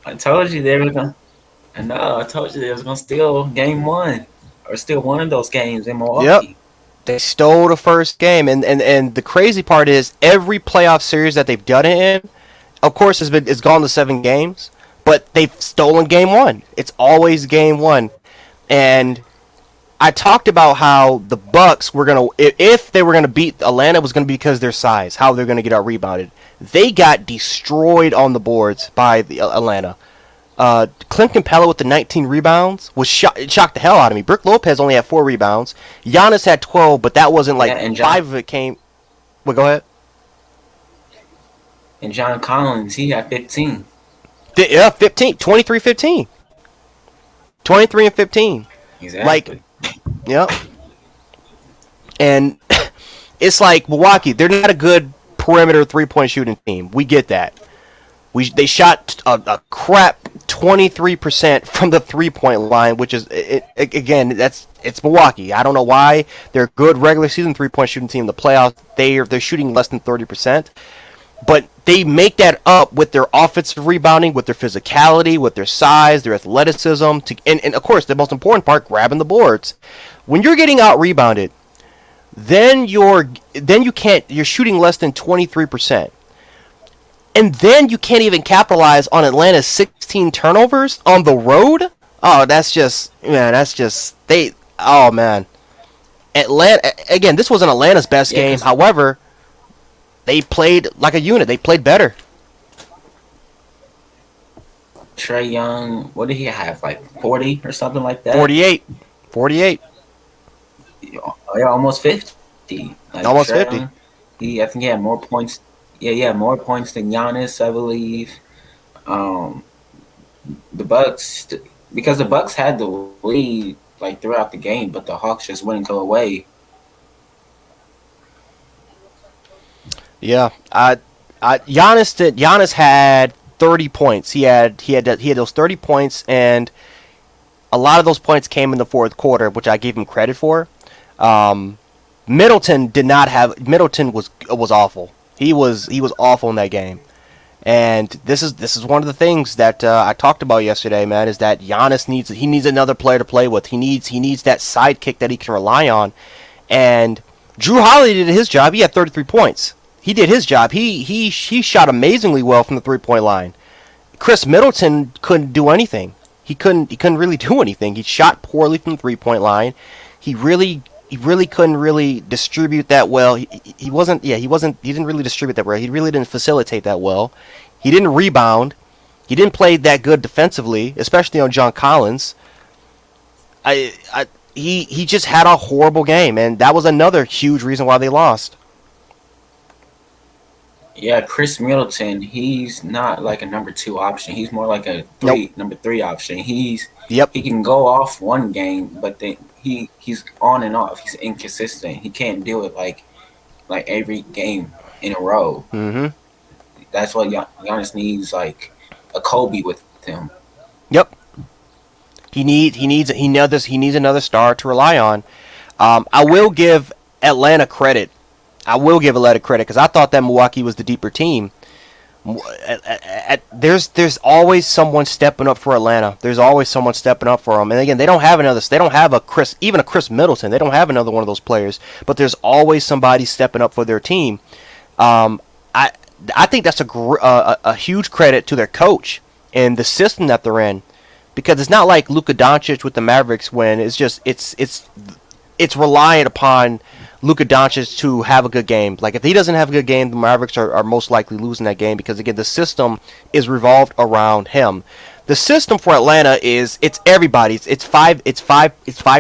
I told you they were gonna. I know. I told you they was gonna steal game one, or steal one of those games in Milwaukee. Yep. They stole the first game, and the crazy part is every playoff series that they've done it in, of course, it's gone to 7 games, but they've stolen game one. It's always game one. And I talked about how the Bucks were gonna, if they were gonna beat Atlanta, it was gonna be because of their size, how they're gonna get out rebounded. They got destroyed on the boards by the Atlanta. Clint Capella with the 19 rebounds was it shocked the hell out of me. Brook Lopez only had 4 rebounds. Giannis had 12, but that wasn't like and 5 of it came. Well, go ahead. And John Collins, he had 15. Yeah, 15, 23-15. 23 and 15. Exactly. Yep. And it's like Milwaukee, they're not a good perimeter 3-point shooting team. We get that. They shot a crap 23% from the 3-point line, which is again, it's Milwaukee. I don't know why. They're a good regular season 3-point shooting team. In the playoffs, they're shooting less than 30%. But they make that up with their offensive rebounding, with their physicality, with their size, their athleticism, and of course, the most important part, grabbing the boards. When you're getting out rebounded, then you're shooting less than 23%. And then you can't even capitalize on Atlanta's 16 turnovers on the road? Oh, man. Atlanta, again, this wasn't Atlanta's best game. However, they played like a unit. They played better. Trae Young, what did he have? Like 40 or something like that? 48. Yeah, almost 50. Almost Trae 50. Young, I think he had more points. Yeah, he had more points than Giannis, I believe. The Bucks, because the Bucks had the lead throughout the game, but the Hawks just wouldn't go away. Yeah, Giannis had 30 points. He had those 30 points, and a lot of those points came in the fourth quarter, which I gave him credit for. Middleton did not have. Middleton was awful. He was awful in that game. And this is one of the things that I talked about yesterday, man. Is that Giannis needs another player to play with. He needs that sidekick that he can rely on. And Drew Holiday did his job. He had 33 points. He did his job. He shot amazingly well from the 3-point line. Chris Middleton couldn't do anything. He couldn't really do anything. He shot poorly from the 3-point line. He couldn't really distribute that well. He didn't really distribute that well. He really didn't facilitate that well. He didn't rebound. He didn't play that good defensively, especially on John Collins. He just had a horrible game, and that was another huge reason why they lost. Yeah, Chris Middleton, he's not like a number 2 option. He's more like a number 3 option. He can go off one game, but then he's on and off. He's inconsistent. He can't do it like every game in a row. Mm-hmm. That's what Giannis needs, like a Kobe with him. Yep. He needs another star to rely on. I will give Atlanta credit. Because I thought that Milwaukee was the deeper team. There's always someone stepping up for Atlanta. There's always someone stepping up for them. And again, they don't have a Chris Middleton. They don't have another one of those players. But there's always somebody stepping up for their team. I think that's a huge credit to their coach and the system that they're in, because it's not like Luka Doncic with the Mavericks when it's reliant upon Luka Doncic to have a good game. Like if he doesn't have a good game, the Mavericks are most likely losing that game, because again the system is revolved around him. The system for Atlanta it's everybody. It's five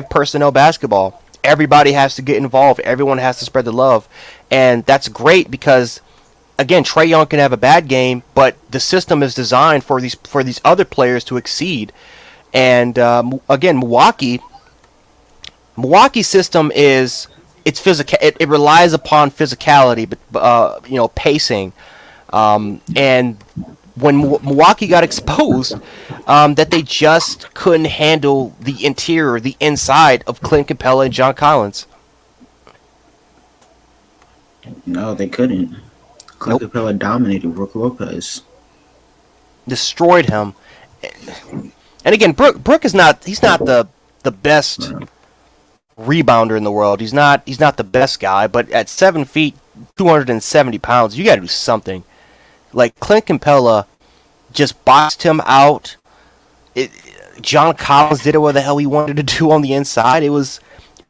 personnel basketball. Everybody has to get involved. Everyone has to spread the love, and that's great because again Trae Young can have a bad game, but the system is designed for these other players to exceed. And again, Milwaukee's system is. It's physical. It relies upon physicality, but pacing. And when Milwaukee got exposed, that they just couldn't handle the interior, the inside of Clint Capella and John Collins. No, they couldn't. Clint Capella dominated Brook Lopez. Destroyed him. And again, Brook is not. He's not the best rebounder in the world. He's not the best guy, but at 7 feet, 270 pounds, you got to do something. Like Clint Capella just boxed him out. John Collins did it what the hell he wanted to do on the inside. It was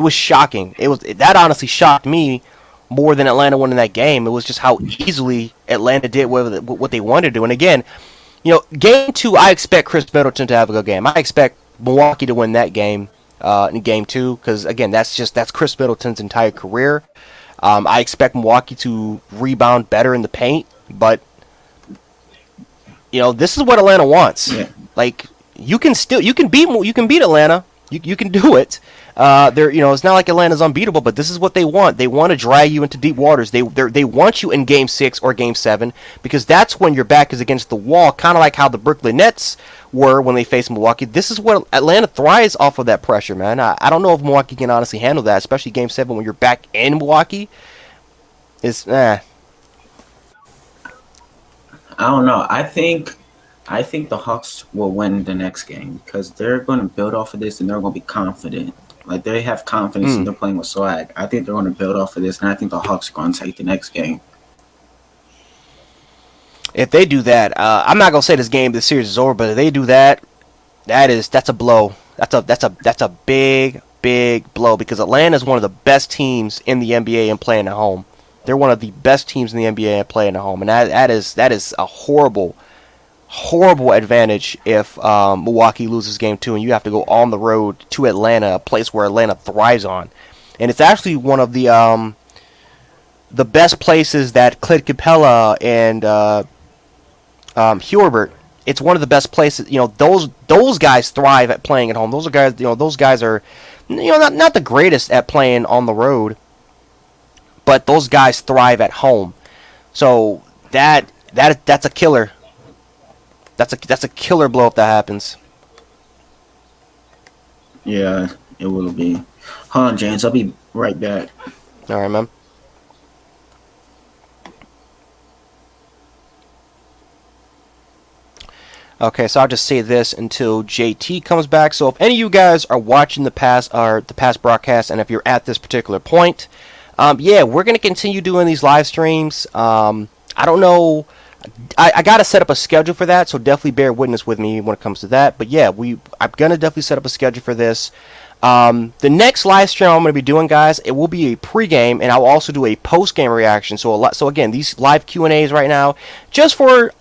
shocking. That honestly shocked me more than Atlanta winning that game. It was just how easily Atlanta did what they wanted to do. And again, game 2, I expect Chris Middleton to have a good game. I expect Milwaukee to win that game. In game 2, because again, that's Chris Middleton's entire career. I expect Milwaukee to rebound better in the paint, but this is what Atlanta wants. Yeah. Like you can beat Atlanta. You can do it. It's not like Atlanta's unbeatable, but this is what they want. They want to drag you into deep waters. They want you in game 6 or game 7, because that's when your back is against the wall, kind of like how the Brooklyn Nets were when they faced Milwaukee. This is what Atlanta thrives off of, that pressure, man. I don't know if Milwaukee can honestly handle that, especially game 7 when you're back in Milwaukee. I don't know. I think the Hawks will win the next game because they're going to build off of this and they're going to be confident. Like they have confidence and they're playing with swag. I think they're going to build off of this, and I think the Hawks are going to take the next game. If they do that, I'm not gonna say this series is over, but if they do that, that's a blow. That's a big blow, because Atlanta is one of the best teams in the NBA and playing at home. They're one of the best teams in the NBA and playing at home, and that is a horrible advantage if Milwaukee loses game 2 and you have to go on the road to Atlanta, a place where Atlanta thrives on. And it's actually one of the best places that Clint Capella and Hubert. It's one of the best places. Those guys thrive at playing at home. Those guys are not the greatest at playing on the road, but those guys thrive at home. So that's a killer. That's a killer blow if that happens. Yeah, it will be. Hold on, James. I'll be right back. All right, man. Okay, so I'll just say this until JT comes back. So if any of you guys are watching the past broadcast, and if you're at this particular point, yeah, we're gonna continue doing these live streams. I don't know. I gotta set up a schedule for that, so definitely bear witness with me when it comes to that. But yeah, I'm gonna definitely set up a schedule for this. The next live stream I'm going to be doing, guys, it will be a pregame, and I'll also do a postgame reaction. So again, these live Q&As right now, just for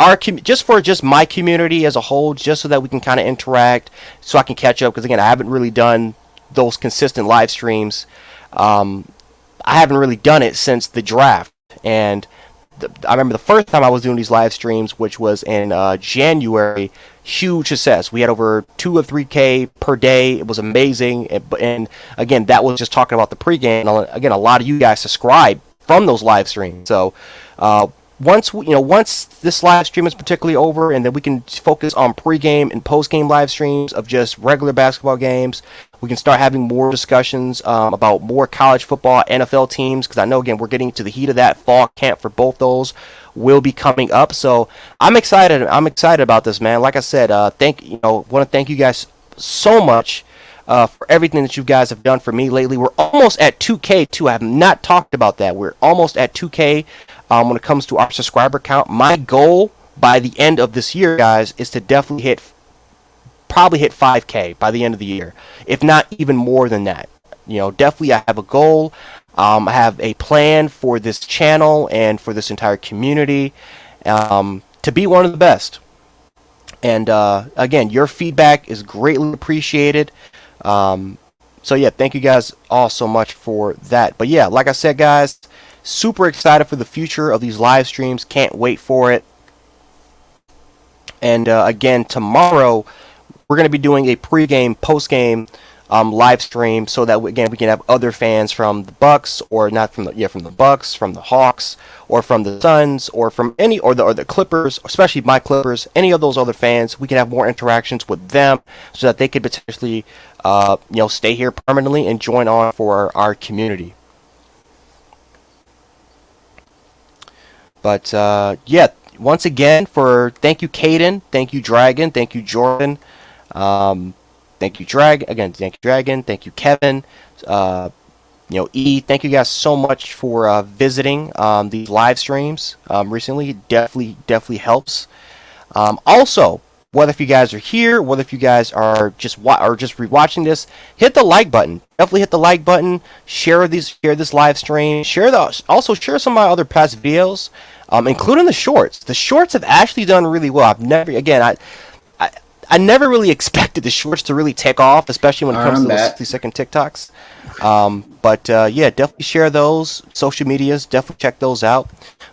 my community as a whole, just so that we can kind of interact, so I can catch up. Because again, I haven't really done those consistent live streams. I haven't really done it since the draft, and I remember the first time I was doing these live streams, which was in January. Huge success. We had over 2 or 3K per day. It was amazing. And again, that was just talking about the pregame. And again, a lot of you guys subscribe from those live streams. So once this live stream is particularly over, and then we can focus on pregame and postgame live streams of just regular basketball games. We can start having more discussions about more college football, NFL teams, because I know, again, we're getting to the heat of that. Fall camp for both those will be coming up. So I'm excited. I'm excited about this, man. Like I said, want to thank you guys so much for everything that you guys have done for me lately. We're almost at 2K, too. I have not talked about that. We're almost at 2K when it comes to our subscriber count. My goal by the end of this year, guys, is to definitely probably hit 5K by the end of the year, if not even more than that. Definitely I have a goal. I have a plan for this channel and for this entire community to be one of the best. And again, your feedback is greatly appreciated. So yeah, thank you guys all so much for that. But yeah, like I said, guys, super excited for the future of these live streams. Can't wait for it. And again, tomorrow we're going to be doing a pregame, postgame live stream, so that we can have other fans from the Bucks, or not from the Bucks, from the Hawks, or from the Suns, or from the Clippers, especially my Clippers. Any of those other fans, we can have more interactions with them, so that they could potentially, stay here permanently and join on for our community. But yeah, once again, thank you, Caden, thank you, Dragon, thank you, Jordan. Thank you, Dragon. Thank you, Kevin. E. Thank you guys so much for visiting these live streams recently. It definitely helps. Also, whether if you guys are here, whether if you guys are just rewatching this, hit the like button. Definitely hit the like button. Share this live stream. Also share some of my other past videos, including the shorts. The shorts have actually done really well. I never really expected the shorts to really take off, especially when it comes to those 60-second TikToks. But yeah, definitely share those. Social medias, definitely check those out.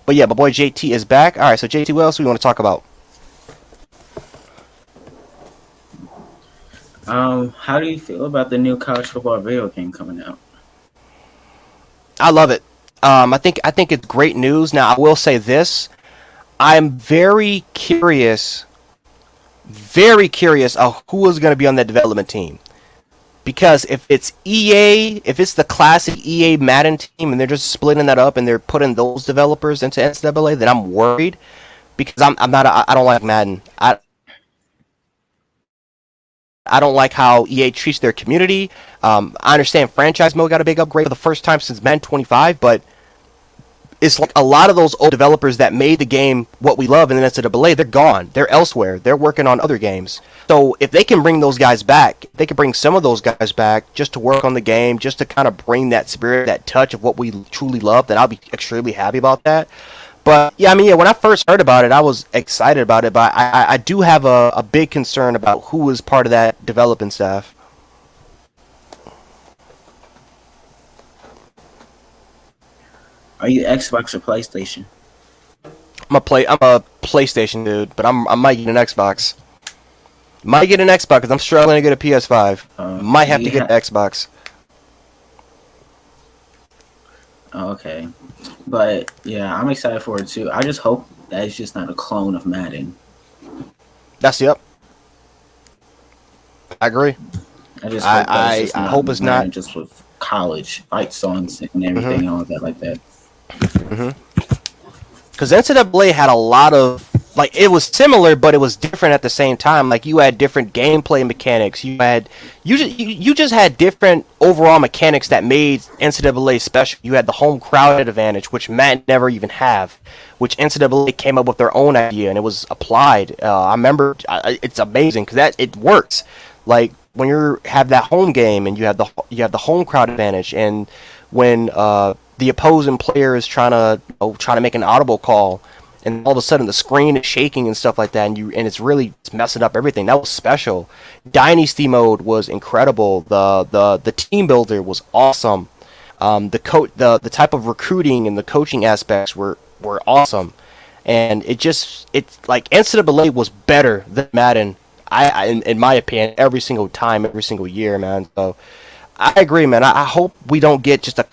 But yeah, my boy JT is back. All right, so JT, what else do we want to talk about? How do you feel about the new college football video game coming out? I love it. I think it's great news. Now, I will say this. I'm very curious of who is going to be on that development team. Because if it's EA, if it's the classic EA Madden team, and they're just splitting that up and they're putting those developers into NCAA, then I'm worried. Because I don't like Madden. I don't like how EA treats their community. I understand franchise mode got a big upgrade for the first time since Madden 25, but it's like a lot of those old developers that made the game what we love in the NCAA, they're gone. They're elsewhere. They're working on other games. So if they can bring those guys back, they can bring some of those guys back just to work on the game, just to kind of bring that spirit, that touch of what we truly love, then I'll be extremely happy about that. But yeah, when I first heard about it, I was excited about it, but I do have a big concern about who is part of that development staff. Are you Xbox or PlayStation? I'm a PlayStation dude, but I might get an Xbox. Might get an Xbox because I'm struggling to get a PS5. Might have to get an Xbox. Okay. But yeah, I'm excited for it too. I just hope that it's just not a clone of Madden. Yep. I agree. I just hope that it's just I not hope it's not. just with college fight songs and everything Mm-hmm. and all that like that. Because NCAA had a lot of like it was similar, but it was different at the same time. Like you had different gameplay mechanics. You just had different overall mechanics that made NCAA special. You had the home crowd advantage, which Matt never even have, which NCAA came up with their own idea and it was applied. I remember it's amazing because that it works. Like when you have that home game and you have the home crowd advantage, and when the opposing player is trying to make an audible call, and all of a sudden the screen is shaking and stuff like that, and it's messing up everything. That was special. Dynasty mode was incredible. The team builder was awesome. The type of recruiting and the coaching aspects were awesome, and it's like NCAA was better than Madden. In my opinion, every single time, every single year, man. So I agree, man. I hope we don't get just a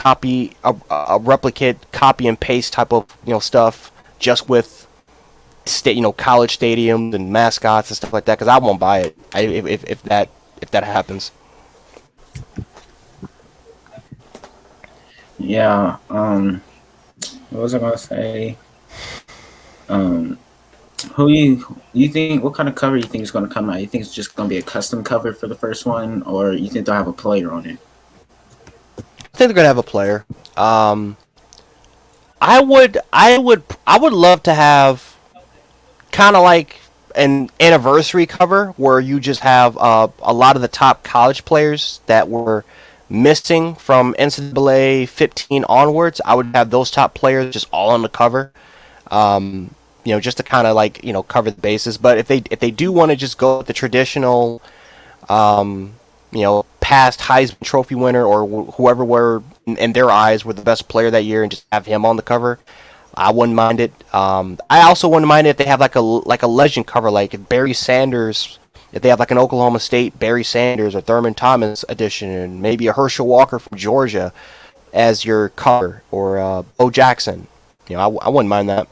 replicate, copy and paste type of stuff just with college stadiums and mascots and stuff like that. Because I won't buy it if that happens. Yeah. What was I gonna say? Who you think? What kind of cover you think is gonna come out? You think it's just gonna be a custom cover for the first one, or you think they'll have a player on it? I think they're gonna have a player. I would love to have kind of like an anniversary cover where you just have a lot of the top college players that were missing from NCAA 15 onwards. I would have those top players just all on the cover, just to kind of like cover the bases. But if they do want to just go with the traditional, past Heisman Trophy winner or whoever were in their eyes were the best player that year and just have him on the cover, I wouldn't mind it. I also wouldn't mind it if they have like a legend cover, like if Barry Sanders, if they have like an Oklahoma State Barry Sanders or Thurman Thomas edition, and maybe a Herschel Walker from Georgia as your cover, or Bo Jackson. I wouldn't mind that.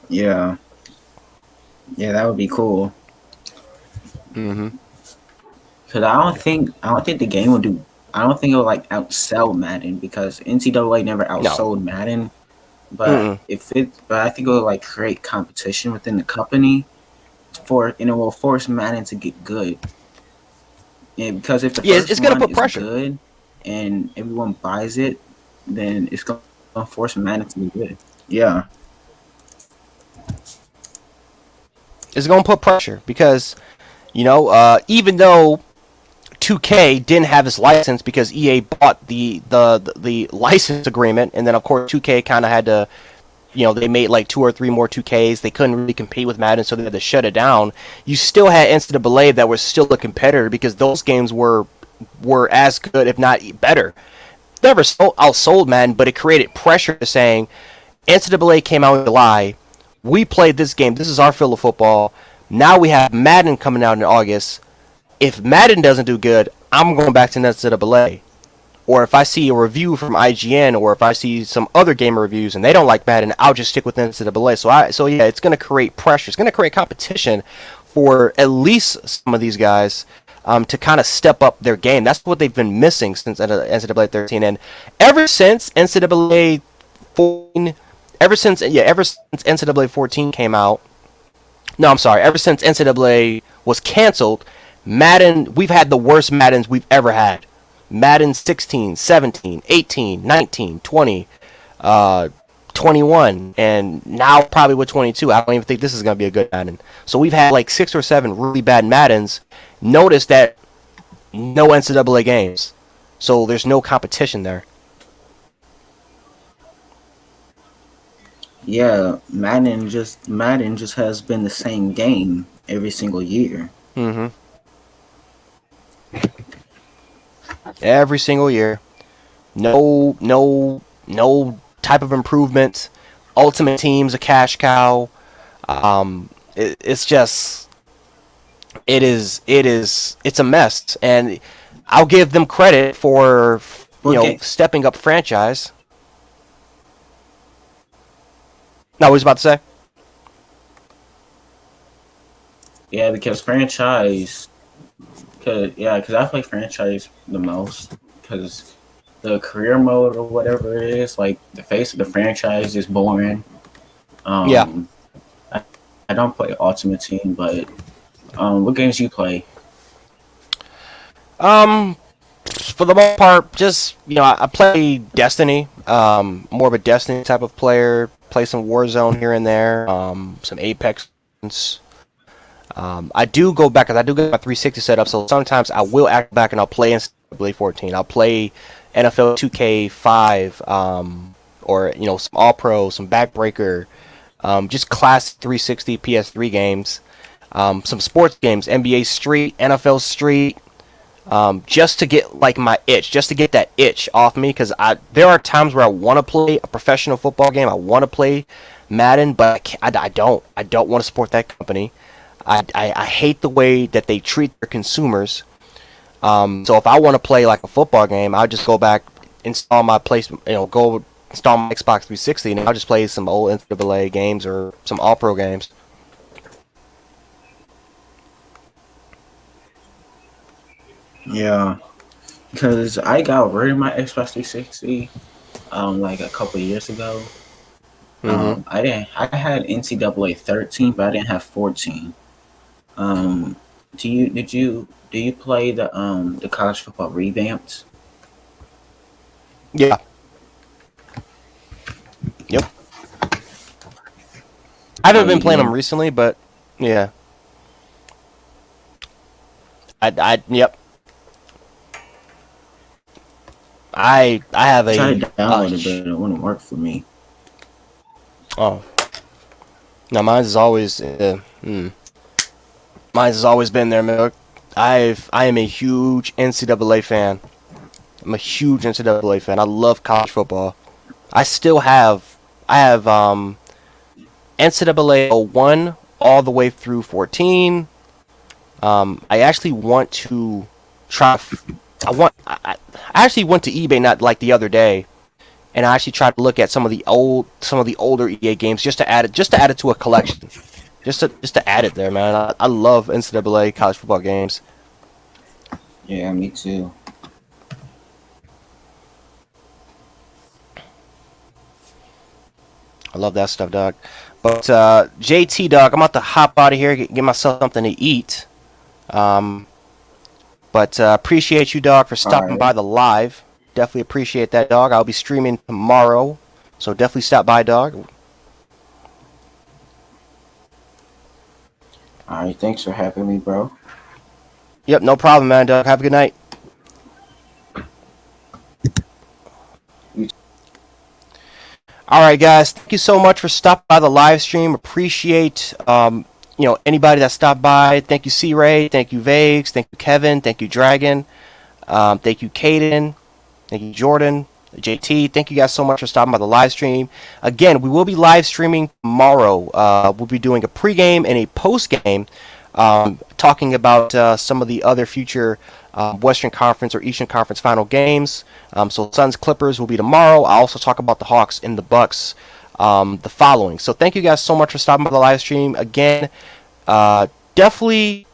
Yeah, that would be cool. Mm-hmm. Cause I don't think the game will do. I don't think it'll like outsell Madden because NCAA never outsold Madden. But but I think it'll like create competition within the company and it will force Madden to get good. And because if the first it's gonna one put is pressure. good and everyone buys it, then it's gonna force Madden to be good. Yeah. It's gonna put pressure because even though 2K didn't have his license because EA bought the license agreement, and then of course 2K kind of had to, they made like 2 or 3 more 2Ks. They couldn't really compete with Madden, so they had to shut it down. You still had NCAA that was still a competitor because those games were as good, if not better. Never outsold Madden, but it created pressure to saying NCAA came out in July. We played this game. This is our field of football. Now we have Madden coming out in August. If Madden doesn't do good, I'm going back to NCAA. Or if I see a review from IGN, or if I see some other gamer reviews and they don't like Madden, I'll just stick with NCAA. So yeah, it's going to create pressure. It's going to create competition for at least some of these guys to kind of step up their game. That's what they've been missing since NCAA 13. And ever since NCAA 14, ever since NCAA 14 came out, ever since NCAA was canceled, Madden, we've had the worst Maddens we've ever had. Madden 16, 17, 18, 19, 20, 21, and now probably with 22. I don't even think this is going to be a good Madden. So we've had like 6 or 7 really bad Maddens. Notice that no NCAA games. So there's no competition there. Yeah, Madden just has been the same game every single year. Mm-hmm. Every single year. No type of improvement. Ultimate Team's a cash cow. It's a mess. And I'll give them credit for stepping up franchise. No, what was you about to say? Yeah, because franchise. Because I play franchise the most. Because the career mode or whatever it is, like the face of the franchise is boring. Yeah. I, I don't play Ultimate Team, but what games you play? For the most part, just I play Destiny. More of a Destiny type of player. Play some Warzone here and there. Some Apex. I do go back because I do get my 360 setup. So sometimes I will act back and I'll play NCAA 14. I'll play NFL 2K5. Or some All Pro, some Backbreaker. Just classic 360 PS3 games. Some sports games, NBA Street, NFL Street. Just to get like my itch, just to get that itch off me, because there are times where I want to play a professional football game, I want to play Madden, but I don't want to support that company. I hate the way that they treat their consumers. So if I want to play like a football game, I'll just go back, install my go install my Xbox 360, and I'll just play some old NCAA games or some All Pro games. Yeah, because I got rid of my Xbox 360 like a couple of years ago. I had NCAA 13, but I didn't have 14. Do you play the college football revamped? Yeah. Yep. I haven't been playing them recently, but yeah. Yep. I have a. Tried to download it, but it wouldn't work for me. Oh. No, mine's has always. Mine's has always been there, man. I am a huge NCAA fan. I'm a huge NCAA fan. I love college football. I have NCAA 01 all the way through 14. I actually want to try. I actually went to eBay not like the other day, and I actually tried to look at some of the older EA games just to add it to a collection, just to add it there, man. I love NCAA college football games. Yeah, me too. I love that stuff, dog. But JT, dog, I'm about to hop out of here, get myself something to eat. But appreciate you, dog, for stopping by the live. Definitely appreciate that, dog. I'll be streaming tomorrow, so definitely stop by, dog. All right, thanks for having me, bro. Yep, no problem, man, dog. Have a good night. All right, guys. Thank you so much for stopping by the live stream. Appreciate anybody that stopped by. Thank you, C-Ray. Thank you, Vagues. Thank you, Kevin. Thank you, Dragon. Thank you, Caden. Thank you, Jordan. JT. Thank you guys so much for stopping by the live stream. Again, we will be live streaming tomorrow. We'll be doing a pregame and a postgame, talking about some of the other future Western Conference or Eastern Conference final games. So Suns Clippers will be tomorrow. I'll also talk about the Hawks and the Bucks the following. So thank you guys so much for stopping by the live stream. Again, definitely,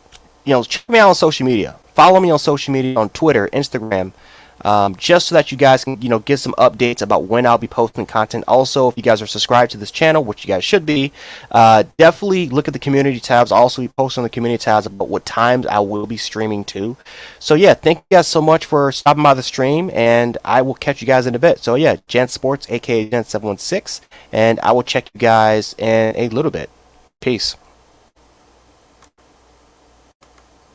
check me out on social media. Follow me on social media on Twitter, Instagram, just so that you guys can, get some updates about when I'll be posting content. Also, if you guys are subscribed to this channel, which you guys should be, definitely look at the community tabs. I'll also be posting on the community tabs about what times I will be streaming to. So yeah, thank you guys so much for stopping by the stream, and I will catch you guys in a bit. So yeah, Gent Sports, aka Gent716, and I will check you guys in a little bit. Peace.